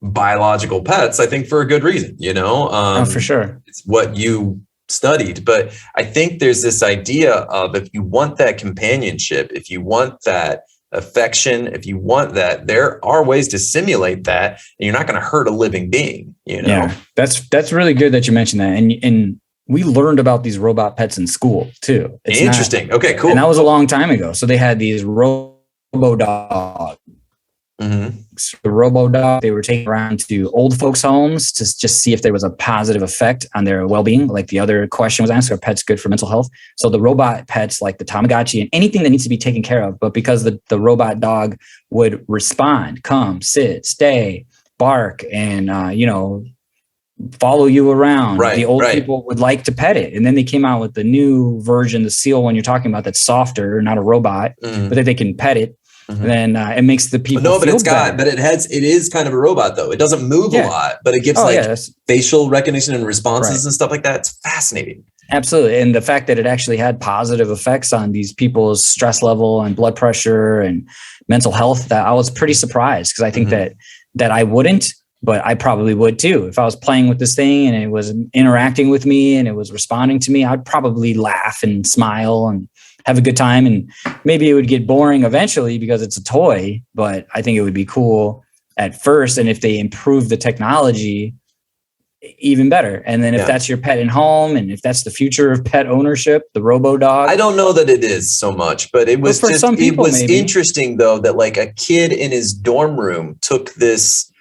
biological pets, I think for a good reason, for sure. It's what you studied. But I think there's this idea of, if you want that companionship, if you want that affection, if you want that, there are ways to simulate that, and you're not going to hurt a living being, Yeah, that's really good that you mentioned that. And we learned about these robot pets in school too. It's interesting. Okay, cool. And that was a long time ago. So they had these robo dogs. Mm-hmm. The robo dog, they were taken around to old folks' homes to just see if there was a positive effect on their well-being. Like the other question was asked, are pets good for mental health? So the robot pets, like the Tamagotchi and anything that needs to be taken care of, but because the robot dog would respond, come, sit, stay, bark, and follow you around. Right, the old people would like to pet it. And then they came out with the new version, the Seal one you're talking about, that's softer, not a robot, but that they can pet it. Mm-hmm. Then it makes the people but it is kind of a robot though. It doesn't move a lot, but it gives facial recognition and responses and stuff like that. It's fascinating. Absolutely. And the fact that it actually had positive effects on these people's stress level and blood pressure and mental health, that I was pretty surprised, because I think that I wouldn't, but I probably would too. If I was playing with this thing and it was interacting with me and it was responding to me, I'd probably laugh and smile and have a good time. And maybe it would get boring eventually because it's a toy, but I think it would be cool at first. And if they improve the technology, even better. And then if that's your pet in home, and if that's the future of pet ownership, the robo dog. I don't know that it is so much, but it was just, some people, it was interesting though, that like a kid in his dorm room took this,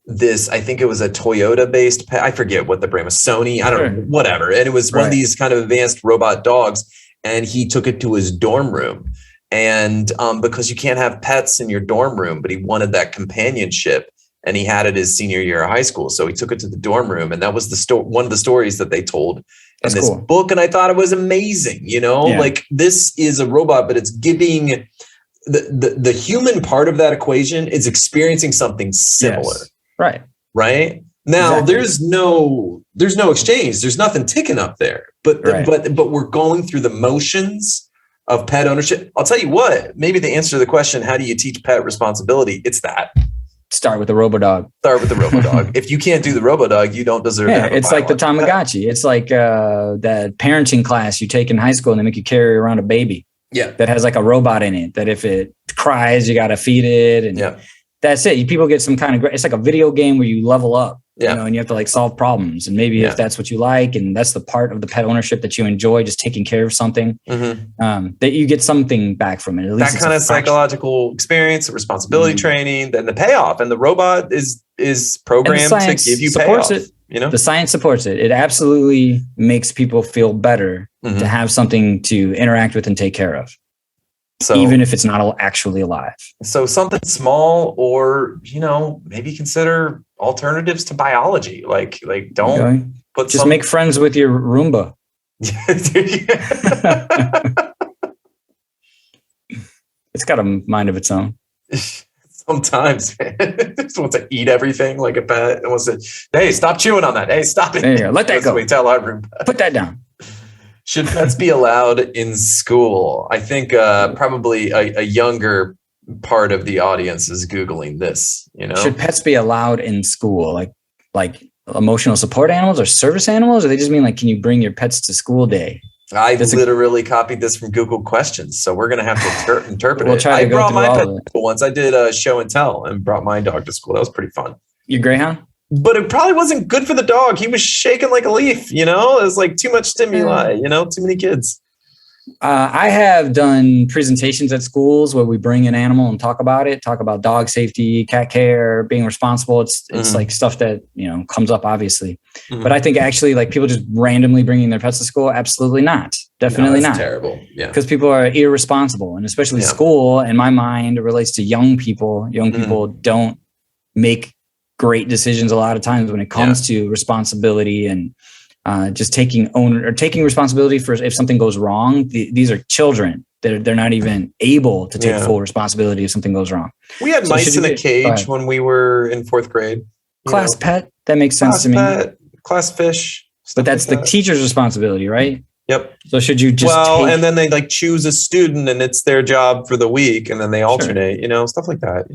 I think it was a Toyota based pet. I forget what the brand was, Sony, I don't know, whatever. And it was one of these kind of advanced robot dogs. And he took it to his dorm room, and because you can't have pets in your dorm room, but he wanted that companionship, and he had it his senior year of high school. So he took it to the dorm room, and that was one of the stories that they told in this book. And I thought it was amazing. Like, this is a robot, but it's giving the human part of that equation is experiencing something similar. Yes. Right. Now there's no exchange. There's nothing ticking up there, but we're going through the motions of pet ownership. I'll tell you what, maybe the answer to the question, how do you teach pet responsibility? It's that. Start with the robo-dog. If you can't do the robo-dog, you don't deserve to have it's like the Tamagotchi. It's like that parenting class you take in high school and they make you carry around a baby. Yeah. That has like a robot in it, that if it cries, you got to feed it. And that's it. People get some kind of, it's like a video game where you level up. And you have to like solve problems. And maybe if that's what you like, and that's the part of the pet ownership that you enjoy, just taking care of something, that you get something back from it. At least that kind of psychological experience, responsibility training, then the payoff. And the robot is programmed to give you payoff. The science supports it. It absolutely makes people feel better to have something to interact with and take care of. So, even if it's not actually alive. So something small, or, maybe consider alternatives to biology. Like don't make friends with your Roomba. It's got a mind of its own. Sometimes, man, it just wants to eat everything like a pet. It wants to, hey, stop chewing on that. Hey, stop it. There you go. Let that go. We tell our Roomba. Put that down. Should pets be allowed in school? I think probably a younger part of the audience is Googling this. Should pets be allowed in school? Like emotional support animals or service animals? Or they just mean like, can you bring your pets to school day? I literally copied this from Google Questions, so we're gonna have to interpret it. I brought my pet to school once. I did a show and tell and brought my dog to school. That was pretty fun. Your Greyhound? But it probably wasn't good for the dog. He was shaking like a leaf, It was like too much stimuli, too many kids. I have done presentations at schools where we bring an animal and talk about dog safety, cat care, being responsible. It's like stuff that, comes up obviously. But I think actually like people just randomly bringing their pets to school, absolutely not. Definitely not. Terrible. Yeah. Because people are irresponsible, and especially school, in my mind, it relates to young people. Young people don't make great decisions a lot of times when it comes to responsibility and just taking responsibility for if something goes wrong. These are children. They're not even able to take full responsibility if something goes wrong. We had mice in a cage when we were in 4th grade. Class pet. That makes sense to me. class fish. But that's the teacher's responsibility, right? Yep. So should you just and then they like choose a student and it's their job for the week and then they alternate, stuff like that,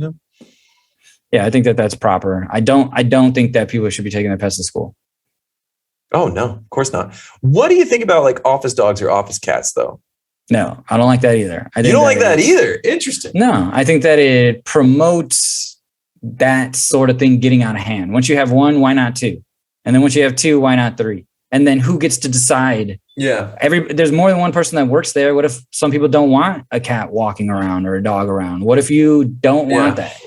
Yeah, I think that's proper. I don't think that people should be taking their pets to school. Oh, no, of course not. What do you think about like office dogs or office cats though? No, I don't like that either. You don't like that either? Interesting. No, I think that it promotes that sort of thing getting out of hand. Once you have one, why not two? And then once you have two, why not three? And then who gets to decide? Yeah. There's more than one person that works there. What if some people don't want a cat walking around or a dog around? What if you don't want that?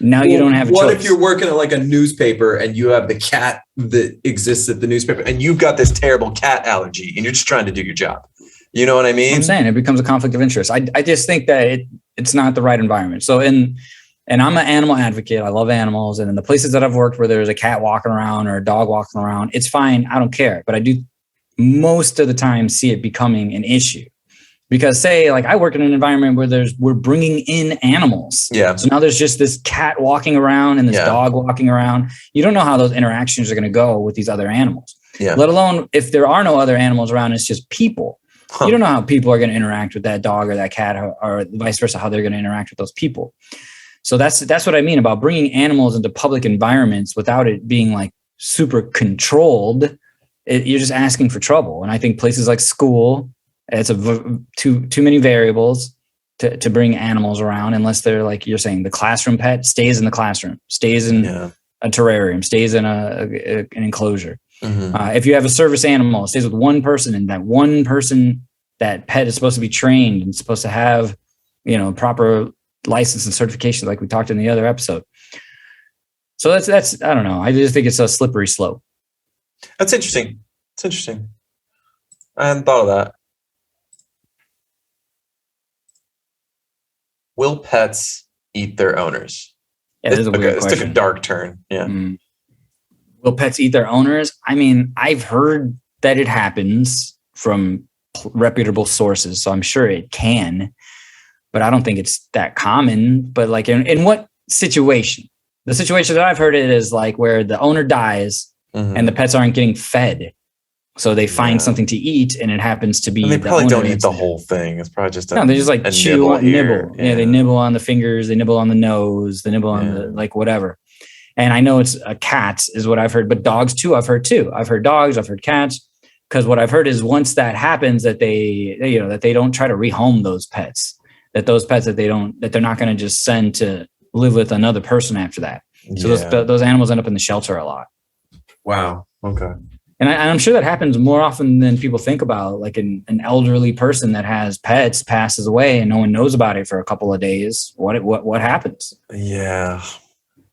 Now you don't have a choice. What if you're working at like a newspaper and you have the cat that exists at the newspaper and you've got this terrible cat allergy and you're just trying to do your job? You know what I mean? I'm saying it becomes a conflict of interest. I just think that it's not the right environment. So and I'm an animal advocate. I love animals. And in the places that I've worked where there's a cat walking around or a dog walking around, it's fine. I don't care. But I do most of the time see it becoming an issue. Because say like I work in an environment where we're bringing in animals. Yeah. So now there's just this cat walking around and this dog walking around. You don't know how those interactions are going to go with these other animals. Yeah. Let alone if there are no other animals around, it's just people. Huh. You don't know how people are going to interact with that dog or that cat or vice versa, how they're going to interact with those people. So that's what I mean about bringing animals into public environments without it being like super controlled. You're just asking for trouble. And I think places like school, it's too many variables to bring animals around unless they're like you're saying the classroom pet stays in the classroom, stays in a terrarium, stays in an enclosure. Mm-hmm. If you have a service animal, it stays with one person, and that one person, that pet is supposed to be trained and supposed to have, proper license and certification, like we talked in the other episode. So that's I don't know. I just think it's a slippery slope. That's interesting. It's interesting. I hadn't thought of that. Will pets eat their owners? Yeah, this is a weird question. This took a dark turn. Yeah. Will pets eat their owners? I mean, I've heard that it happens from reputable sources, so I'm sure it can, but I don't think it's that common. But like in what situation? The situation that I've heard it is like where the owner dies and the pets aren't getting fed. So they find something to eat, and it happens to be. And they probably don't eat the whole thing. It's probably just they just like chew, nibble. Yeah, they nibble on the fingers, they nibble on the nose, they nibble on the like whatever. And I know it's cats is what I've heard, but dogs too. I've heard too. I've heard dogs. I've heard cats. Because what I've heard is once that happens, that they don't try to rehome those pets. That those pets that they're not going to just send to live with another person after that. So those animals end up in the shelter a lot. Wow. Okay. And I'm sure that happens more often than people think about. Like an elderly person that has pets passes away and no one knows about it for a couple of days. What happens? Yeah.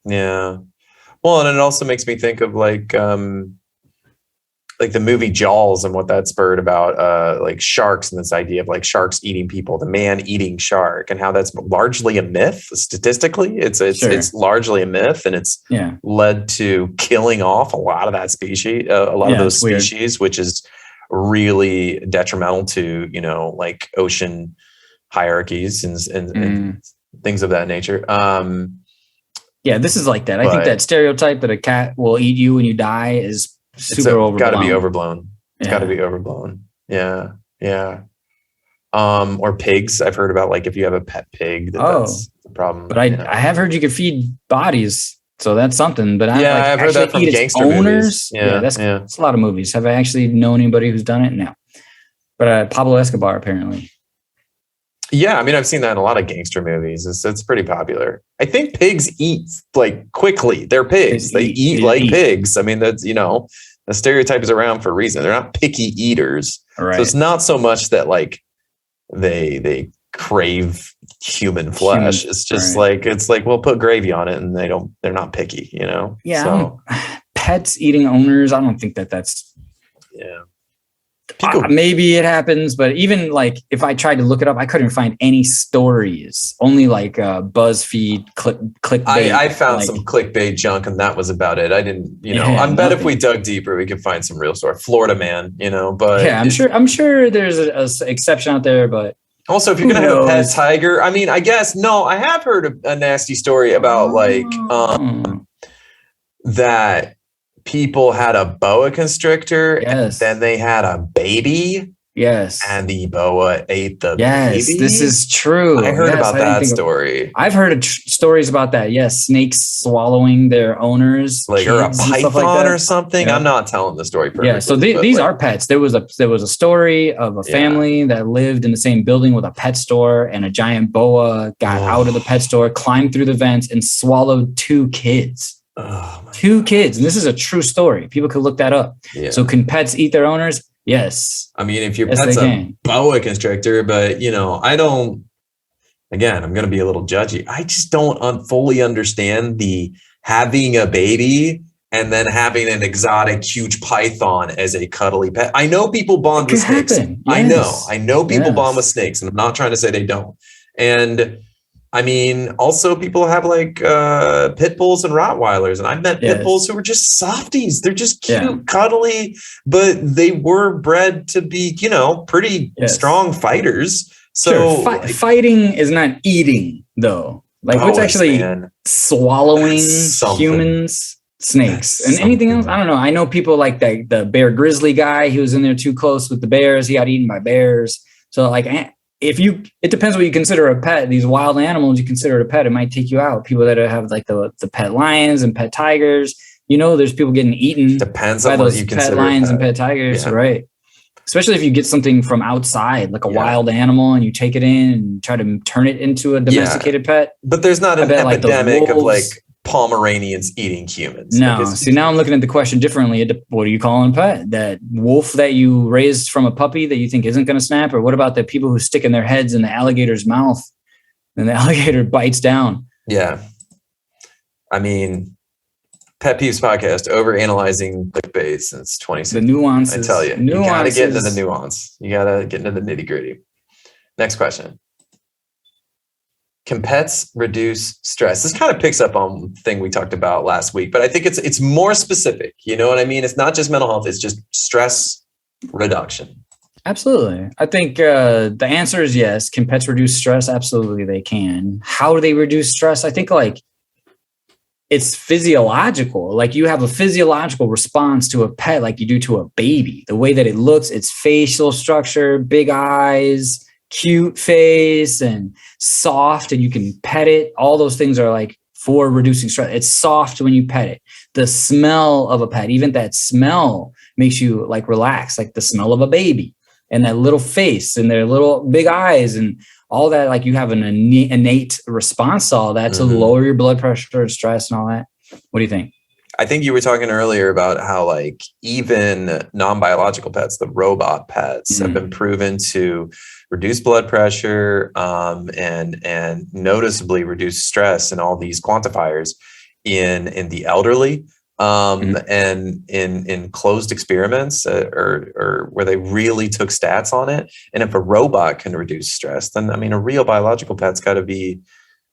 Yeah. Well, and it also makes me think of like the movie Jaws and what that spurred about like sharks and this idea of like sharks eating people, the man eating shark, and how that's largely a myth. Statistically, it's largely a myth, and it's led to killing off a lot of that species, of those species, which is really detrimental to like ocean hierarchies and things of that nature. Yeah, this is like that. I think that stereotype that a cat will eat you when you die is super overblown. Got to be overblown. It's got to be overblown. Yeah, yeah. Or pigs. I've heard about like if you have a pet pig, that's the problem. But I have heard you can feed bodies, so that's something. But I've heard that from gangster movies. Yeah, that's a lot of movies. Have I actually known anybody who's done it? No. But Pablo Escobar apparently. Yeah, I mean, I've seen that in a lot of gangster movies. It's pretty popular. I think pigs eat like quickly. They're pigs. They eat like pigs. I mean, that's, the stereotype is around for a reason. They're not picky eaters. Right. So it's not so much that like they crave human flesh. It's just it's like we'll put gravy on it and they're not picky, Yeah. So. Pets eating owners. I don't think that's. Yeah. Maybe it happens, but even like if I tried to look it up, I couldn't find any stories. Only like BuzzFeed clickbait. I found some clickbait junk, and that was about it. I didn't, I bet if we dug deeper, we could find some real story. Florida man, but yeah, I'm sure there's an exception out there, but also if you're gonna have a pet tiger, I mean, I guess I have heard a nasty story about that people had a boa constrictor and Yes. then they had a baby. Yes. And the boa ate the Yes, baby. this is true. I heard Yes, about I didn't that think of- story. I've heard stories about that. Yes, snakes swallowing their owners, Like, or a kids and stuff like python that. or something. Yeah. I'm not telling the story perfectly. Yeah, so but these like, are pets. There was a story of a family that lived in the same building with a pet store, and a giant boa got out of the pet store, climbed through the vents, and swallowed 2 kids. Two kids, and this is a true story. People could look that up. Yeah. So, can pets eat their owners? Yes. I mean, if your Yes, pet's they a can. boa constrictor, but you know, I don't. Again, I'm going to be a little judgy. I just don't fully understand the having a baby and then having an exotic huge python as a cuddly pet. I know people bond with snakes. Happen. Yes. I know people Yes. bond with snakes, and I'm not trying to say they don't. And I mean, also people have like pit bulls and Rottweilers, and I've met pit bulls who are just softies. They're just cute, cuddly, but they were bred to be, you know, pretty strong fighters. So fighting is not eating, though. Like, what's actually swallowing humans, snakes, and anything else? I don't know. I know people like the bear grizzly guy. He was in there too close with the bears. He got eaten by bears. So like, it depends what you consider a pet. These wild animals you consider a pet, it might take you out. People that have like the pet lions and pet tigers, you know, there's people getting eaten. Depends by on those what you pet consider lions and pet tigers, right? Especially if you get something from outside, like a wild animal, and you take it in and try to turn it into a domesticated pet. But there's not an epidemic like of like Pomeranians eating humans. No. See, now I'm looking at the question differently. What are you calling a pet? That wolf that you raised from a puppy that you think isn't going to snap? Or what about the people who stick in their heads in the alligator's mouth and the alligator bites down? Yeah. I mean, Pet Peeves Podcast, overanalyzing clickbait since 2016. The nuances. I tell you, you got to get into the nuance. You got to get into the nitty gritty. Next question. Can pets reduce stress? This kind of picks up on the thing we talked about last week, but I think it's more specific. You know what I mean? It's not just mental health. It's just stress reduction. Absolutely. I think the answer is yes. Can pets reduce stress? Absolutely, they can. How do they reduce stress? I think like it's physiological. Like you have a physiological response to a pet like you do to a baby. The way that it looks, its facial structure, big eyes, cute face, and soft, and you can pet it. All those things are like for reducing stress. It's soft when you pet it. The smell of a pet, even that smell makes you like relax, like the smell of a baby and that little face and their little big eyes and all that. Like you have an innate response to all that to lower your blood pressure, stress, and all that. What do you think? I think you were talking earlier about how like even non-biological pets, the robot pets, have been proven to reduce blood pressure and noticeably reduce stress and all these quantifiers in the elderly and in closed experiments or where they really took stats on it. And if a robot can reduce stress, then I mean a real biological pet's got to be,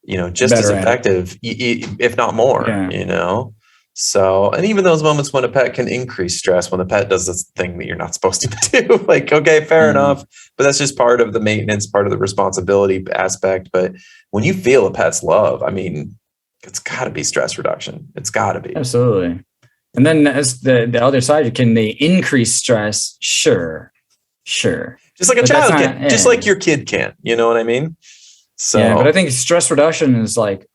you know, just as effective, if not more, you know. So, and even those moments when a pet can increase stress, when the pet does this thing that you're not supposed to do, like, okay, fair enough, but that's just part of the maintenance, part of the responsibility aspect. But when you feel a pet's love, I mean, it's got to be stress reduction. It's got to be. Absolutely. And then as the other side, can they increase stress? Sure. Just like a child can, just like your kid can, you know what I mean? So, yeah, but I think stress reduction is like,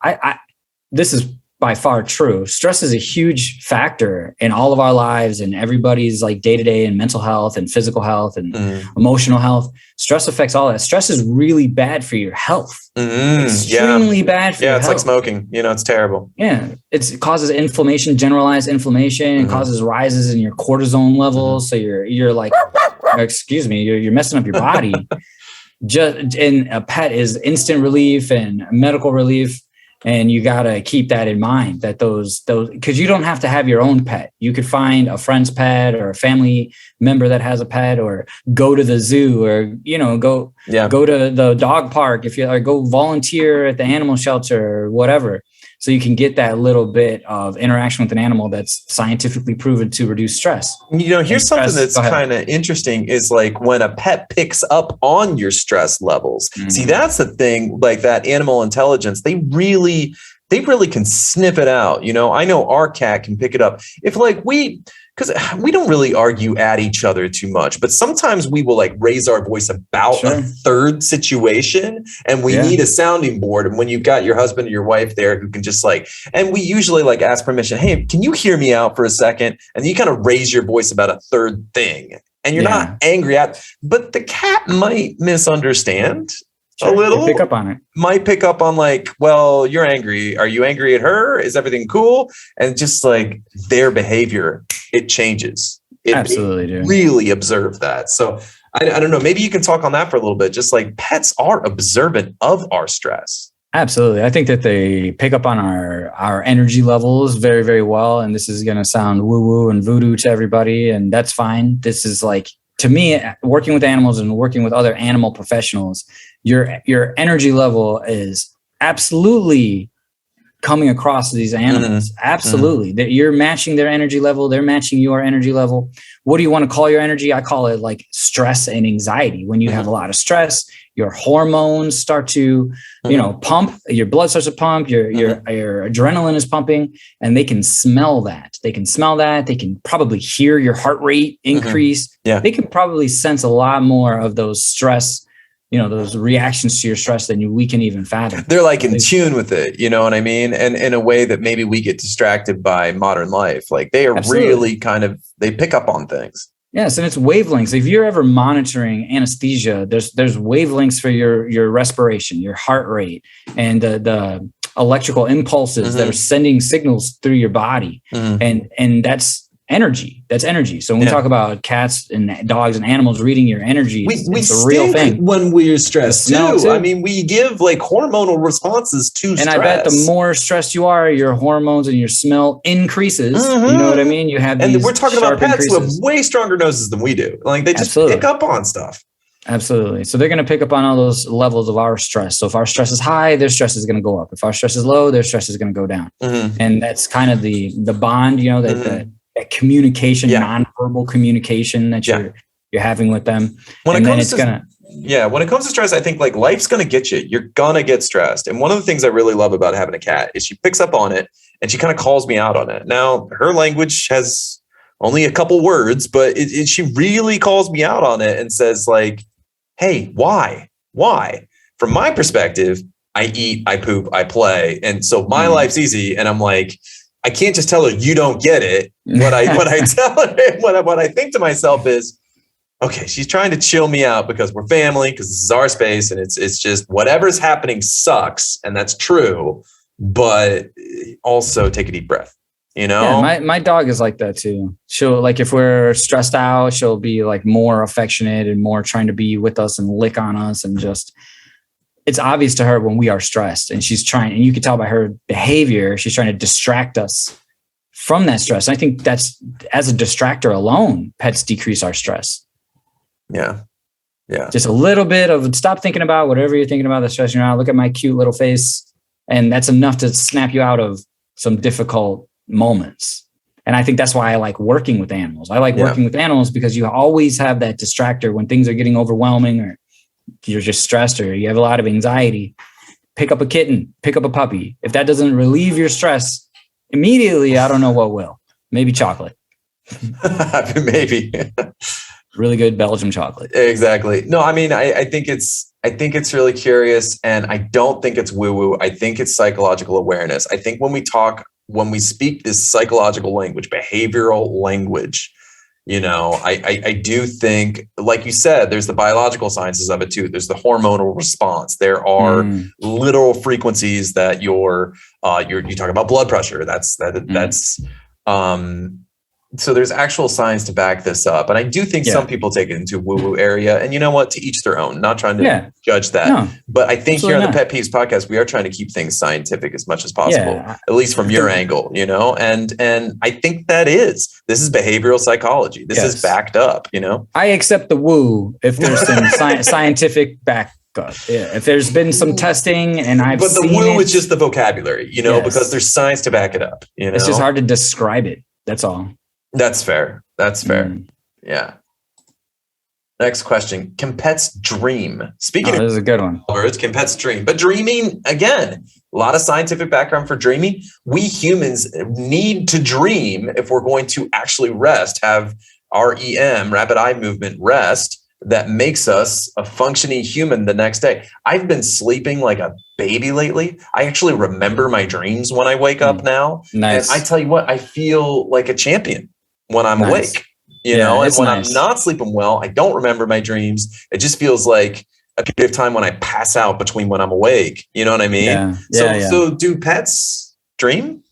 this is by far true. Stress is a huge factor in all of our lives and everybody's like day-to-day and mental health and physical health and emotional health. Stress affects all that. Stress is really bad for your health. Extremely bad for your health. Yeah, it's like smoking. You know, it's terrible. Yeah. It causes inflammation, generalized inflation. It causes rises in your cortisone levels. So you're like, excuse me, you're messing up your body. And a pet is instant relief and medical relief. And you got to keep that in mind that those, because you don't have to have your own pet. You could find a friend's pet or a family member that has a pet, or go to the zoo, or, you know, go to the dog park or go volunteer at the animal shelter or whatever. So you can get that little bit of interaction with an animal that's scientifically proven to reduce stress. You know, here's something that's kind of interesting is like when a pet picks up on your stress levels. See, that's the thing, like that animal intelligence, they really they really can sniff it out. You know, I know our cat can pick it up. If like because we don't really argue at each other too much, but sometimes we will like raise our voice about a third situation, and we need a sounding board. And when you've got your husband or your wife there who can just like, and we usually like ask permission, hey, can you hear me out for a second? And you kind of raise your voice about a third thing, and you're not angry at, but the cat might misunderstand. A little pick up on it. Might pick up on like, well, you're angry. Are you angry at her? Is everything cool? And just like their behavior, it changes. Absolutely, dude. Really observe that. So I don't know. Maybe you can talk on that for a little bit. Just like pets are observant of our stress. Absolutely. I think that they pick up on our energy levels very, very well. And this is going to sound woo-woo and voodoo to everybody. And that's fine. This is like, to me, working with animals and working with other animal professionals, your energy level is absolutely coming across these animals. Absolutely. That you're matching their energy level. They're matching your energy level. What do you want to call your energy? I call it like stress and anxiety. When you have a lot of stress, your hormones start to, pump, your blood starts to pump, your adrenaline is pumping, and they can smell that. They can probably hear your heart rate increase. They can probably sense a lot more of those stress, those reactions to your stress than we can even fathom. They're like in tune with it, you know what I mean? And in a way that maybe we get distracted by modern life. Like they are really they pick up on things. Yes, and it's wavelengths. If you're ever monitoring anesthesia, there's wavelengths for your respiration, your heart rate, and the electrical impulses that are sending signals through your body, and that's energy. That's energy. So when we talk about cats and dogs and animals reading your energy, it's a real thing. When we're stressed too. I mean, we give like hormonal responses to stress. And I bet the more stressed you are, your hormones and your smell increases. You know what I mean? You have these, and we're talking about pets who have way stronger noses than we do. Like they just pick up on stuff. Absolutely. So they're going to pick up on all those levels of our stress. So if our stress is high, their stress is going to go up. If our stress is low, their stress is going to go down. And that's kind of the bond, that communication, nonverbal communication that you're having with them. When it comes to stress, I think like life's going to get you. You're going to get stressed. And one of the things I really love about having a cat is she picks up on it and she kind of calls me out on it. Now, her language has only a couple words, but she really calls me out on it and says like, hey, why? From my perspective, I eat, I poop, I play. And so my life's easy. And I'm like, I can't just tell her you don't get it. What I tell her, what I think to myself is, okay, she's trying to chill me out because we're family, because this is our space, and it's just whatever's happening sucks, and that's true. But also take a deep breath. Yeah, my dog is like that too. She'll like if we're stressed out, she'll be like more affectionate and more trying to be with us and lick on us and just. It's obvious to her when we are stressed, and she's trying, and you can tell by her behavior, she's trying to distract us from that stress. And I think that's, as a distractor alone, pets decrease our stress. Yeah. Just a little bit of stop thinking about whatever you're thinking about that's stressing you out. Look at my cute little face. And that's enough to snap you out of some difficult moments. And I think that's why I like working with animals. I like working with animals because you always have that distractor when things are getting overwhelming or you're just stressed or you have a lot of anxiety. Pick up a kitten, pick up a puppy. If that doesn't relieve your stress immediately, I don't know what will. Maybe chocolate. Maybe. Really good Belgium chocolate. Exactly. No, I mean, I think it's really curious, and I don't think it's woo-woo. I think it's psychological awareness. I think when we speak this psychological language, behavioral language, I do think, like you said, there's the biological sciences of it too. There's the hormonal response. There are literal frequencies that you talk about blood pressure. So there's actual science to back this up. And I do think some people take it into woo-woo area, and you know what, to each their own, not trying to judge that. No, but I think here on the Pet Peeves podcast, we are trying to keep things scientific as much as possible, at least from your angle, and I think this is behavioral psychology. This is backed up, I accept the woo if there's some scientific back. If there's been some testing and I've seen the woo is just the vocabulary, because there's science to back it up. It's just hard to describe it. That's all. That's fair. Yeah. Next question. Can pets dream? Speaking This is a good one. of birds, can pets dream? But dreaming, again, a lot of scientific background for dreaming. We humans need to dream if we're going to actually rest, have REM, rapid eye movement rest, that makes us a functioning human the next day. I've been sleeping like a baby lately. I actually remember my dreams when I wake up now. Nice. And I tell you what, I feel like a champion when I'm awake, you know, and when I'm not sleeping well, I don't remember my dreams. It just feels like a period of time when I pass out between when I'm awake. You know what I mean? So do pets dream?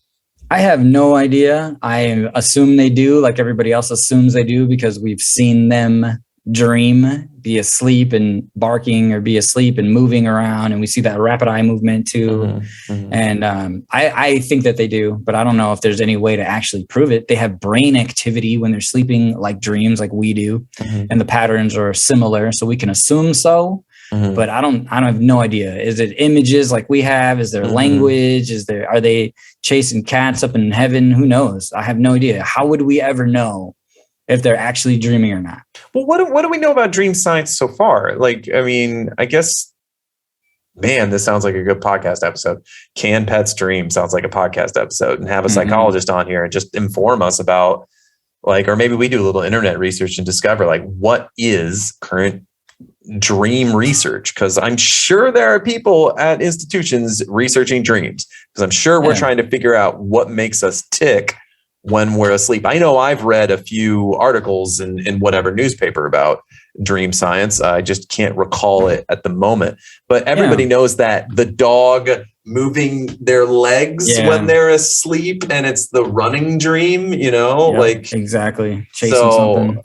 I have no idea. I assume they do, like everybody else assumes they do, because we've seen them dream, be asleep and barking, or be asleep and moving around, and we see that rapid eye movement too. And I think that they do, but I don't know if there's any way to actually prove it. They have brain activity when they're sleeping, like dreams, like we do, and the patterns are similar, so we can assume so. But I have no idea. Is it images like we have? Is there language? Are they chasing cats up in heaven? Who knows? I have no idea. How would we ever know if they're actually dreaming or not? Well, what do we know about dream science so far? Like, I mean, I guess, man, this sounds like a good podcast episode. Can pets dream? Sounds like a podcast episode, and have a psychologist on here and just inform us about, like, or maybe we do a little internet research and discover, like, what is current dream research? Because I'm sure there are people at institutions researching dreams, because I'm sure we're trying to figure out what makes us tick when we're asleep. I know I've read a few articles in whatever newspaper about dream science. I just can't recall it at the moment. But everybody knows that the dog moving their legs when they're asleep, and it's the running dream, you know, like exactly. Chasing something.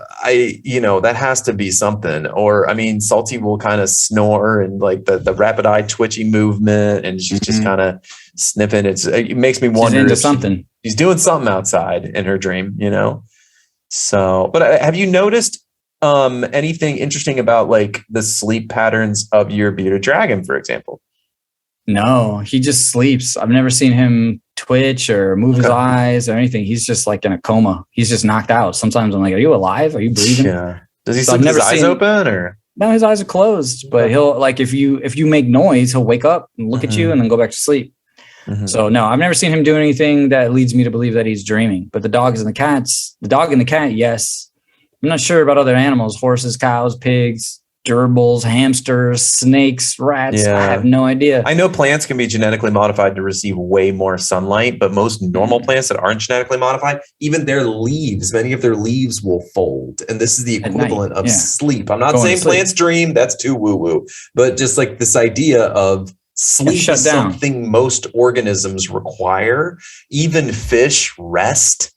That has to be something. Or, I mean, Salty will kind of snore, and like the rapid eye twitchy movement, and she's just kind of sniffing. It makes me wonder if something. She's doing something outside in her dream, you know? So, but have you noticed anything interesting about like the sleep patterns of your bearded dragon, for example? No, he just sleeps. I've never seen him twitch or move his eyes or anything. He's just like in a coma. He's just knocked out. Sometimes I'm like, are you alive? Are you breathing? Yeah. Does he sleep with his eyes open, or? No, his eyes are closed, but he'll, like, if you make noise, he'll wake up and look at you and then go back to sleep. So no, I've never seen him do anything that leads me to believe that he's dreaming. But the dog and the cat, yes. I'm not sure about other animals: horses, cows, pigs, gerbils, hamsters, snakes, rats. I have no idea. I know plants can be genetically modified to receive way more sunlight, but most normal plants that aren't genetically modified, even their leaves, many of their leaves will fold. And this is the equivalent of sleep. I'm not saying plants dream, that's too woo-woo, but just like this idea of sleep is something most organisms require. Even fish rest.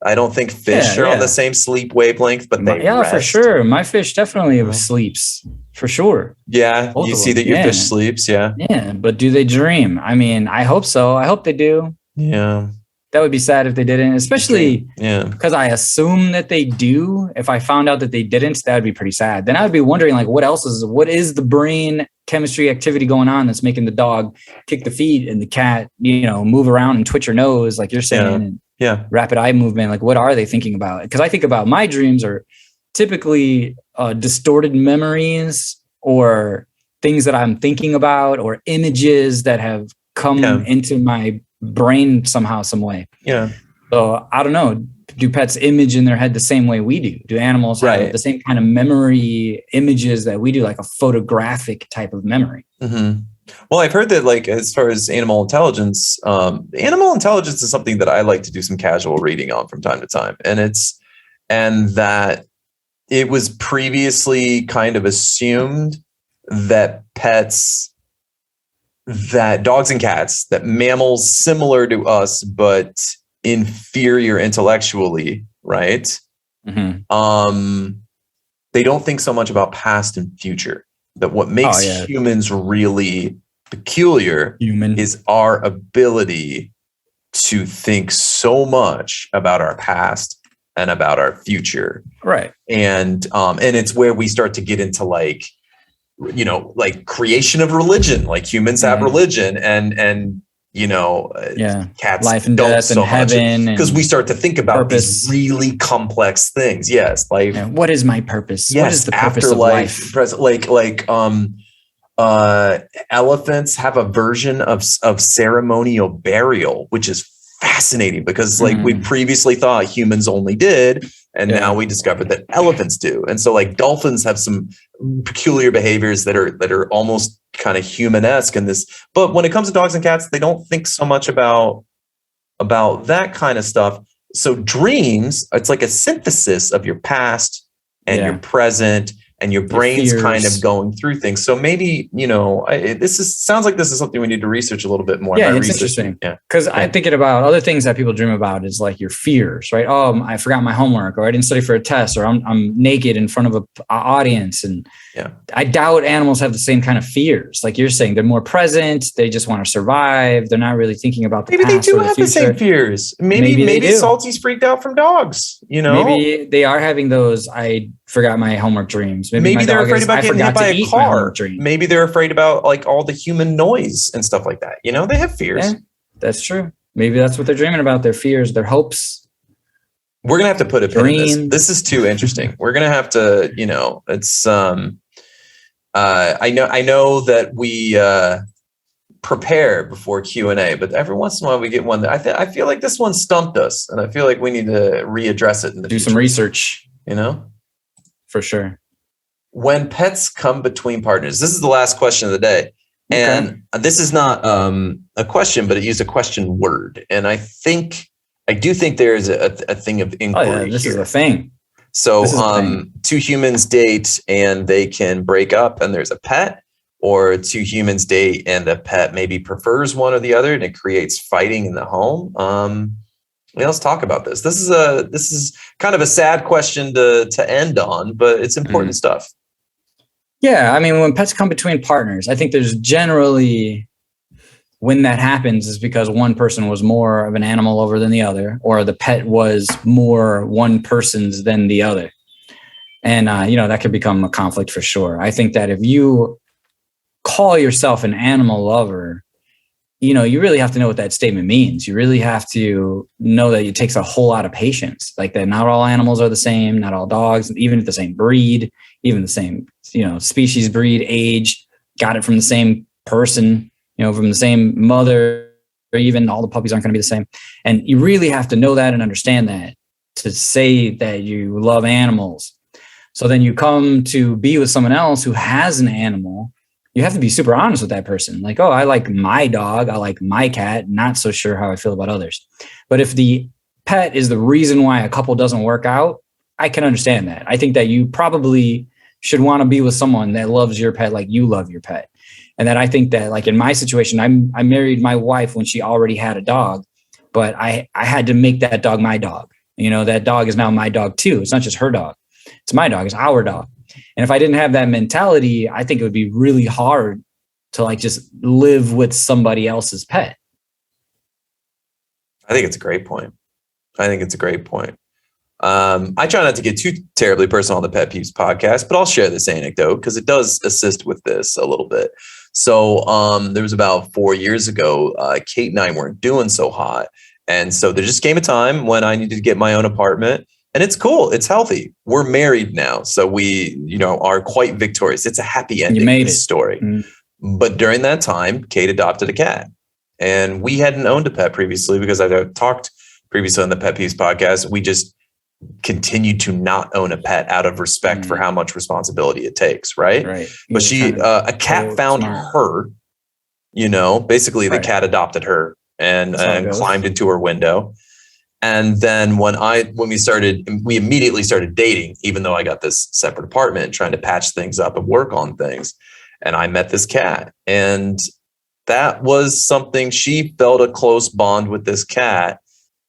I don't think fish are on the same sleep wavelength, but they rest. For sure. My fish definitely sleeps, for sure. Yeah, both you see that your fish sleeps, Yeah, but do they dream? I mean, I hope so. I hope they do. Yeah. That would be sad if they didn't, especially because I assume that they do. If I found out that they didn't, that would be pretty sad. Then I would be wondering, like, what is the brain chemistry activity going on that's making the dog kick the feet and the cat, move around and twitch her nose, like you're saying, and rapid eye movement. Like, what are they thinking about? Because I think about my dreams are typically distorted memories or things that I'm thinking about or images that have come into my brain somehow, some way. Yeah. So I don't know. Do pets image in their head the same way we do? Do animals have the same kind of memory images that we do, like a photographic type of memory? Well, I've heard that, like, as far as animal intelligence is something that I like to do some casual reading on from time to time. And that it was previously kind of assumed that that dogs and cats, that mammals similar to us, but inferior intellectually, right? They don't think so much about past and future. That what makes humans really peculiar is our ability to think so much about our past and about our future. Right. And it's where we start to get into like creation of religion, like humans have religion and cats life and don't death so and heaven, because we start to think about purpose. these really complex things. Yes, life. Yeah. What is my purpose? Yes, what is the purpose afterlife, of life? Elephants have a version of ceremonial burial, which is fascinating because we previously thought humans only did, and now we discovered that elephants do. And so dolphins have some peculiar behaviors that are almost kind of human-esque in this. But when it comes to dogs and cats, they don't think so much about that kind of stuff. So dreams, it's like a synthesis of your past and your present, and your brain's kind of going through things. So maybe, sounds like this is something we need to research a little bit more. Yeah, it's interesting. Because I'm thinking about other things that people dream about is like your fears, right? Oh, I forgot my homework, or I didn't study for a test, or I'm naked in front of an audience. And I doubt animals have the same kind of fears. Like you're saying, they're more present. They just want to survive. They're not really thinking about the past. Maybe they do have the same fears. Maybe Salty's freaked out from dogs, Maybe they are having those, I forgot my homework dreams. Maybe they're afraid about getting hit by a car. Maybe they're afraid about all the human noise and stuff like that. They have fears. Yeah, that's true. Maybe that's what they're dreaming about. Their fears, their hopes. We're going to have to put a pin in this. This is too interesting. We're going to have to, it's, I know that we, prepare before Q&A, but every once in a while we get one that I feel like this one stumped us, and I feel like we need to readdress it in the future. Some research, for sure. When pets come between partners, this is the last question of the day. And this is not a question, but it used a question word. And I do think there is a thing of inquiry. This is a thing. So two humans date and they can break up and there's a pet, or two humans date and the pet maybe prefers one or the other and it creates fighting in the home. Let's talk about this. This is kind of a sad question to end on, but it's important stuff. Yeah. I mean, when pets come between partners, I think there's generally, when that happens, is because one person was more of an animal lover than the other, or the pet was more one person's than the other. And, that could become a conflict for sure. I think that if you call yourself an animal lover, you really have to know what that statement means. You really have to know that it takes a whole lot of patience, like that not all animals are the same, not all dogs, even the same breed, even the same, species, breed, age, got it from the same person, from the same mother, or even all the puppies aren't going to be the same. And you really have to know that and understand that to say that you love animals. So then you come to be with someone else who has an animal. You have to be super honest with that person. Like, oh, I like my dog. I like my cat. Not so sure how I feel about others. But if the pet is the reason why a couple doesn't work out, I can understand that. I think that you probably should want to be with someone that loves your pet like you love your pet. And that I think that, like in my situation, I married my wife when she already had a dog, but I had to make that dog my dog. That dog is now my dog too. It's not just her dog. It's my dog. It's our dog. And if I didn't have that mentality, I think it would be really hard to just live with somebody else's pet. I think it's a great point. I try not to get too terribly personal on the Pet Peeves podcast, but I'll share this anecdote because it does assist with this a little bit. So there was about 4 years ago, Kate and I weren't doing so hot. And so there just came a time when I needed to get my own apartment. And it's cool. It's healthy. We're married now. So we, are quite victorious. It's a happy ending story. Mm-hmm. But during that time, Kate adopted a cat. And we hadn't owned a pet previously because I talked previously on the Pet Peeves podcast. We just continued to not own a pet out of respect for how much responsibility it takes. Right. But a cat found her, basically the cat adopted her and climbed into her window. And then when we immediately started dating, even though I got this separate apartment, trying to patch things up and work on things. And I met this cat, and that was something. She felt a close bond with this cat.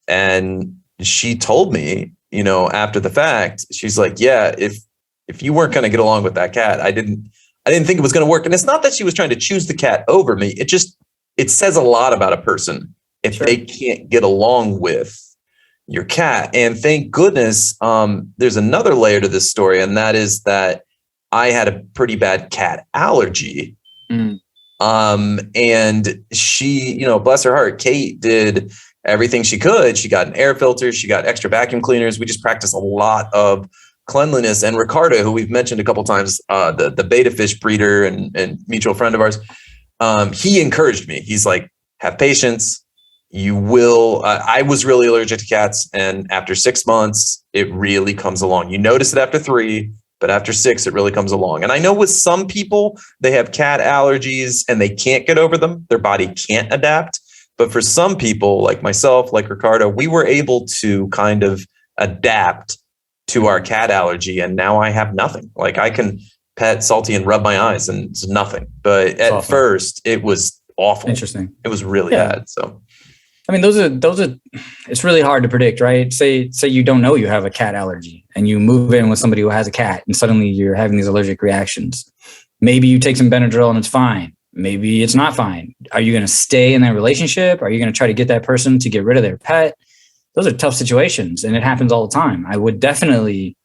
And she told me, after the fact, she's like, yeah, if you weren't going to get along with that cat, I didn't think it was going to work. And it's not that she was trying to choose the cat over me. It says a lot about a person if they can't get along with your cat. And thank goodness, there's another layer to this story. And that is that I had a pretty bad cat allergy. And And she, you know, bless her heart, Kate did everything she could. She got an air filter. She got extra vacuum cleaners. We just practiced a lot of cleanliness. And Ricardo, who we've mentioned a couple of times, the beta fish breeder and mutual friend of ours, he encouraged me. He's like, have patience. You will. I was really allergic to cats. And after 6 months, it really comes along. You notice it after 3, but after 6, it really comes along. And I know with some people, they have cat allergies and they can't get over them. Their body can't adapt. But for some people like myself, like Ricardo, we were able to kind of adapt to our cat allergy. And now I have nothing. Like I can pet Salty and rub my eyes and it's nothing. But at first it was awful. Interesting. It was really bad. So, I mean, those are, it's really hard to predict, right? Say you don't know you have a cat allergy and you move in with somebody who has a cat and suddenly you're having these allergic reactions. Maybe you take some Benadryl and it's fine. Maybe it's not fine. Are you going to stay in that relationship? Are you going to try to get that person to get rid of their pet? Those are tough situations and it happens all the time. I would definitely,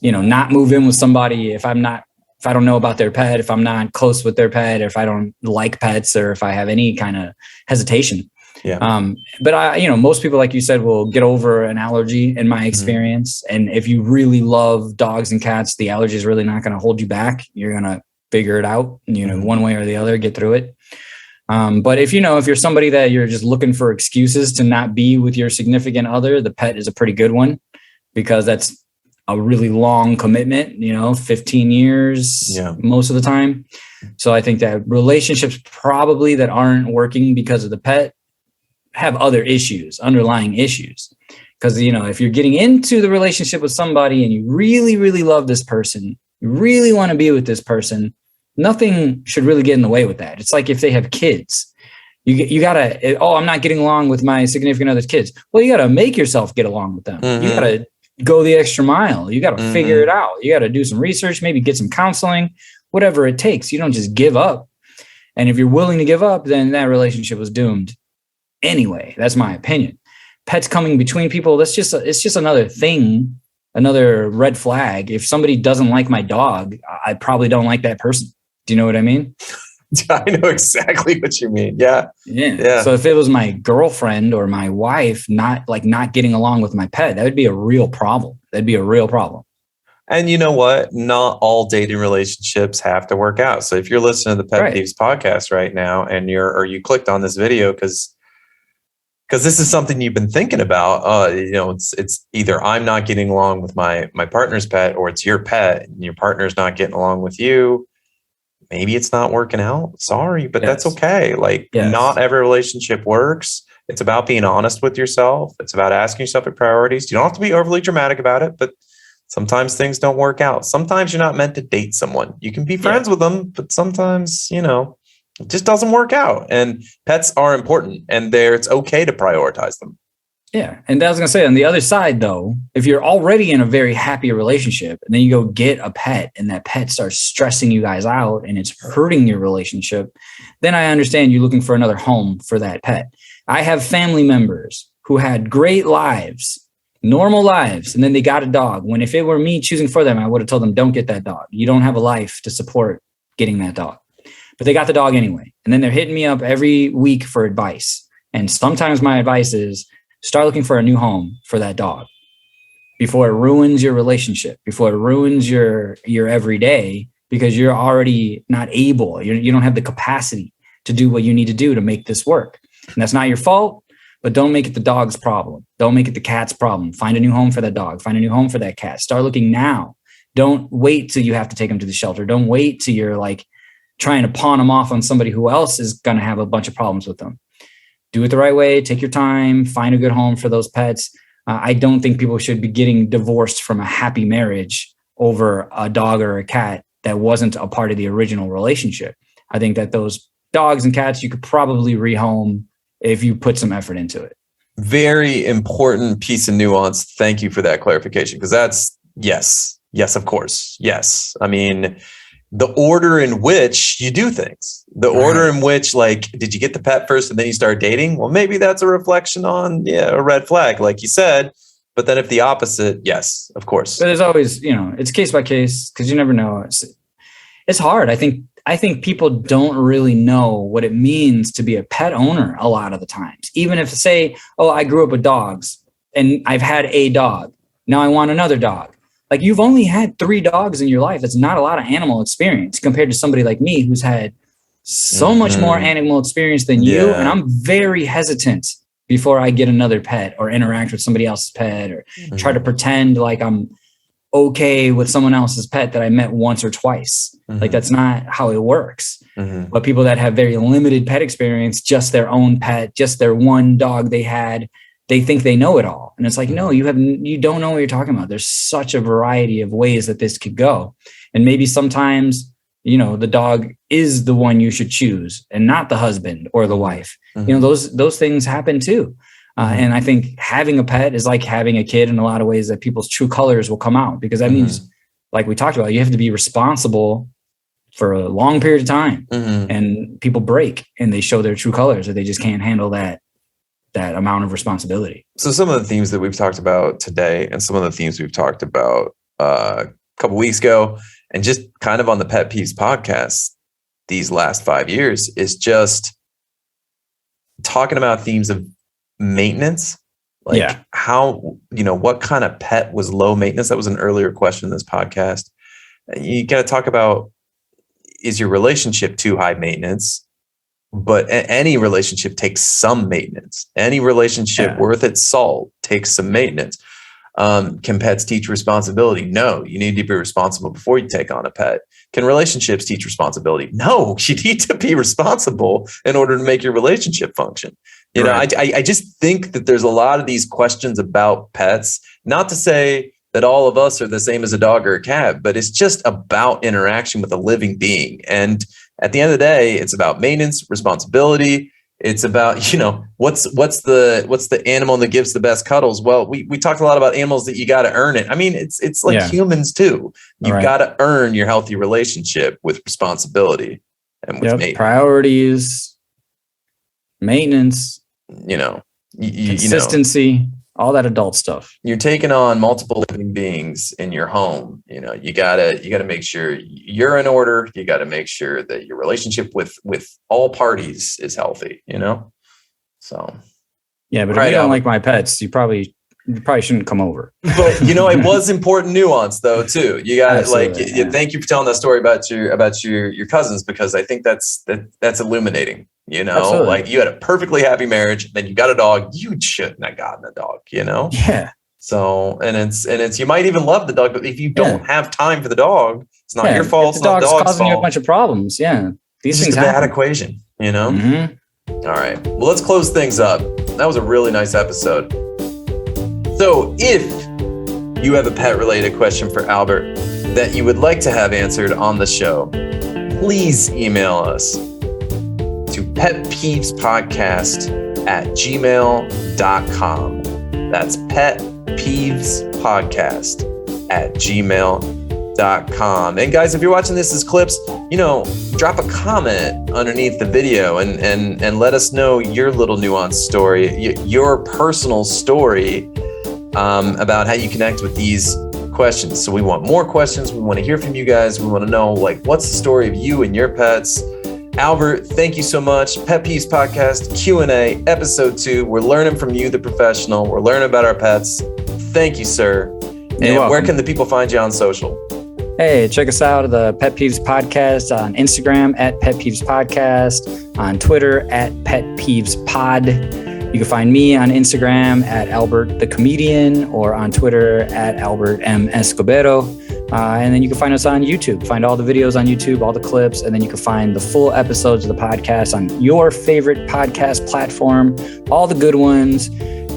not move in with somebody if I don't know about their pet, if I'm not close with their pet, or if I don't like pets, or if I have any kind of hesitation. Yeah. But most people, like you said, will get over an allergy in my experience. Mm-hmm. And if you really love dogs and cats, the allergy is really not going to hold you back. You're going to figure it out, one way or the other, get through it. But if you're somebody that you're just looking for excuses to not be with your significant other, the pet is a pretty good one because that's a really long commitment, 15 years most of the time. So I think that relationships probably that aren't working because of the pet have other issues, underlying issues. Because, if you're getting into the relationship with somebody and you really, really love this person, you really want to be with this person, nothing should really get in the way with that. It's like if they have kids, you gotta, I'm not getting along with my significant other's kids. Well, you gotta make yourself get along with them. Mm-hmm. You gotta go the extra mile. You gotta figure it out. You gotta do some research, maybe get some counseling, whatever it takes. You don't just give up. And if you're willing to give up, then that relationship was doomed. Anyway, that's my opinion. Pets coming between people, it's just another thing, another red flag. If somebody doesn't like my dog, I probably don't like that person. Do you know what I mean? I know exactly what you mean. Yeah. So if it was my girlfriend or my wife not getting along with my pet, that would be a real problem. That'd be a real problem. And you know what? Not all dating relationships have to work out. So if you're listening to the Pet Peeves podcast right now and you clicked on this video because this is something you've been thinking about, it's either I'm not getting along with my partner's pet, or it's your pet and your partner's not getting along with you. Maybe it's not working out. Sorry, but that's okay. Not every relationship works. It's about being honest with yourself. It's about asking yourself your priorities. You don't have to be overly dramatic about it, but sometimes things don't work out. Sometimes you're not meant to date someone. You can be friends with them, but sometimes, it just doesn't work out. And pets are important, and it's okay to prioritize them. Yeah. And I was going to say, on the other side, though, if you're already in a very happy relationship and then you go get a pet and that pet starts stressing you guys out and it's hurting your relationship, then I understand you looking for another home for that pet. I have family members who had great lives, normal lives, and then they got a dog. When if it were me choosing for them, I would have told them, don't get that dog. You don't have a life to support getting that dog. But they got the dog anyway. And then they're hitting me up every week for advice. And sometimes my advice is start looking for a new home for that dog before it ruins your relationship, before it ruins your everyday, because you're already not able. You don't have the capacity to do what you need to do to make this work. And that's not your fault, but don't make it the dog's problem. Don't make it the cat's problem. Find a new home for that dog. Find a new home for that cat. Start looking now. Don't wait till you have to take them to the shelter. Don't wait till you're trying to pawn them off on somebody who else is going to have a bunch of problems with them. Do it the right way. Take your time. Find a good home for those pets. I don't think people should be getting divorced from a happy marriage over a dog or a cat that wasn't a part of the original relationship. I think that those dogs and cats, you could probably rehome if you put some effort into it. Very important piece of nuance. Thank you for that clarification, because that's yes, of course. Yes. I mean, the order in which you do things, the order in which, did you get the pet first and then you start dating? Well, maybe that's a reflection on a red flag, like you said. But then if the opposite, yes, of course. But there's always, it's case by case, because you never know. It's hard. I think I think people don't really know what it means to be a pet owner a lot of the times. Even if say, oh, I grew up with dogs and I've had a dog. Now I want another dog. Like you've only had 3 dogs in your life. That's not a lot of animal experience compared to somebody like me who's had so much more animal experience than you. And I'm very hesitant before I get another pet or interact with somebody else's pet or try to pretend like I'm okay with someone else's pet that I met once or twice. Like that's not how it works. But people that have very limited pet experience, just their own pet, just their one dog they had, they think they know it all. And it's like, no, you don't know what you're talking about. There's such a variety of ways that this could go. And maybe sometimes, you know, the dog is the one you should choose and not the husband or the wife. You know, those things happen too. And I think having a pet is like having a kid in a lot of ways, that people's true colors will come out, because that means, like we talked about, you have to be responsible for a long period of time, and people break and they show their true colors, or they just can't handle that amount of responsibility. So some of the themes that we've talked about today, and some of the themes we've talked about a couple weeks ago, and just kind of on the Pet Peeves podcast these last 5 years, is just talking about themes of maintenance. Like how, you know, what kind of pet was low maintenance? That was an earlier question in this podcast. You got to talk about, is your relationship too high maintenance? But any relationship takes some maintenance. Any relationship worth its salt takes some maintenance. Can pets teach responsibility? No, you need to be responsible before you take on a pet. Can relationships teach responsibility? No, you need to be responsible in order to make your relationship function. You know, I just think that there's a lot of these questions about pets, not to say that all of us are the same as a dog or a cat, but it's just about interaction with a living being. And at the end of the day, it's about maintenance, responsibility. It's about, you know, what's the animal that gives the best cuddles? Well, we talked a lot about animals that you got to earn it. I mean, it's like humans too. You've got to earn your healthy relationship with responsibility and with maintenance. Priorities, maintenance, you know, consistency, all that adult stuff. You're taking on multiple living beings in your home. You know, you gotta make sure you're in order. You got to make sure that your relationship with all parties is healthy, you know? So. Yeah. But if you don't like my pets, you probably shouldn't come over. But you know, it was important nuance though, too. You got thank you for telling that story about your cousins, because I think that's illuminating. You know, absolutely. Like you had a perfectly happy marriage, then you got a dog. You shouldn't have gotten a dog, you know? Yeah. So, and it's, you might even love the dog, but if you don't have time for the dog, it's not your fault. It's not the dog's causing fault. You a bunch of problems. Yeah. These things happen. Bad equation, you know? All right. Well, let's close things up. That was a really nice episode. So if you have a pet related question for Albert that you would like to have answered on the show, please email us to petpeevespodcast@gmail.com. That's petpeevespodcast@gmail.com. And guys, if you're watching this as clips, you know, drop a comment underneath the video and let us know your little nuanced story, your personal story about how you connect with these questions. So we want more questions. We want to hear from you guys. We want to know, like, what's the story of you and your pets? Albert, thank you so much. Pet Peeves Podcast, Q&A, episode 2. We're learning from you, the professional. We're learning about our pets. Thank you, sir. You're welcome. Where can the people find you on social? Hey, check us out at the Pet Peeves Podcast on Instagram at Pet Peeves Podcast, on Twitter at Pet Peeves Pod. You can find me on Instagram at Albert the Comedian, or on Twitter at Albert M. Escobedo. And then you can find us on YouTube. Find all the videos on YouTube, all the clips, and then you can find the full episodes of the podcast on your favorite podcast platform, all the good ones: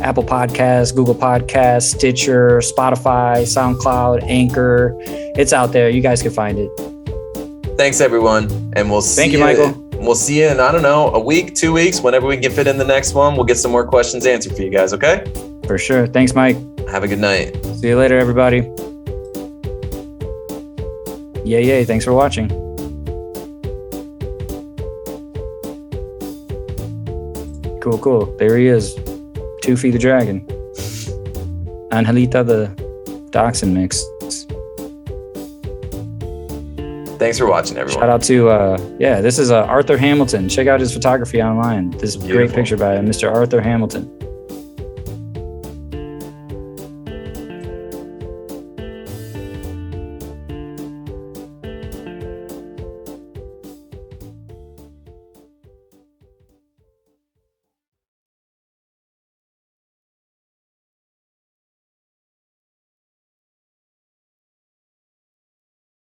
Apple Podcasts, Google Podcasts, Stitcher, Spotify, SoundCloud, Anchor. It's out there. You guys can find it. Thanks, everyone. And we'll see you. Thank you, Michael. We'll see you in, I don't know, a week, 2 weeks, whenever we can fit in the next one. We'll get some more questions answered for you guys, okay? For sure. Thanks, Mike. Have a good night. See you later, everybody. Yay. Thanks for watching. Cool. There he is. Toofy the dragon. Angelita the dachshund mix. Thanks for watching, everyone. Shout out to, this is Arthur Hamilton. Check out his photography online. This great picture by Mr. Arthur Hamilton.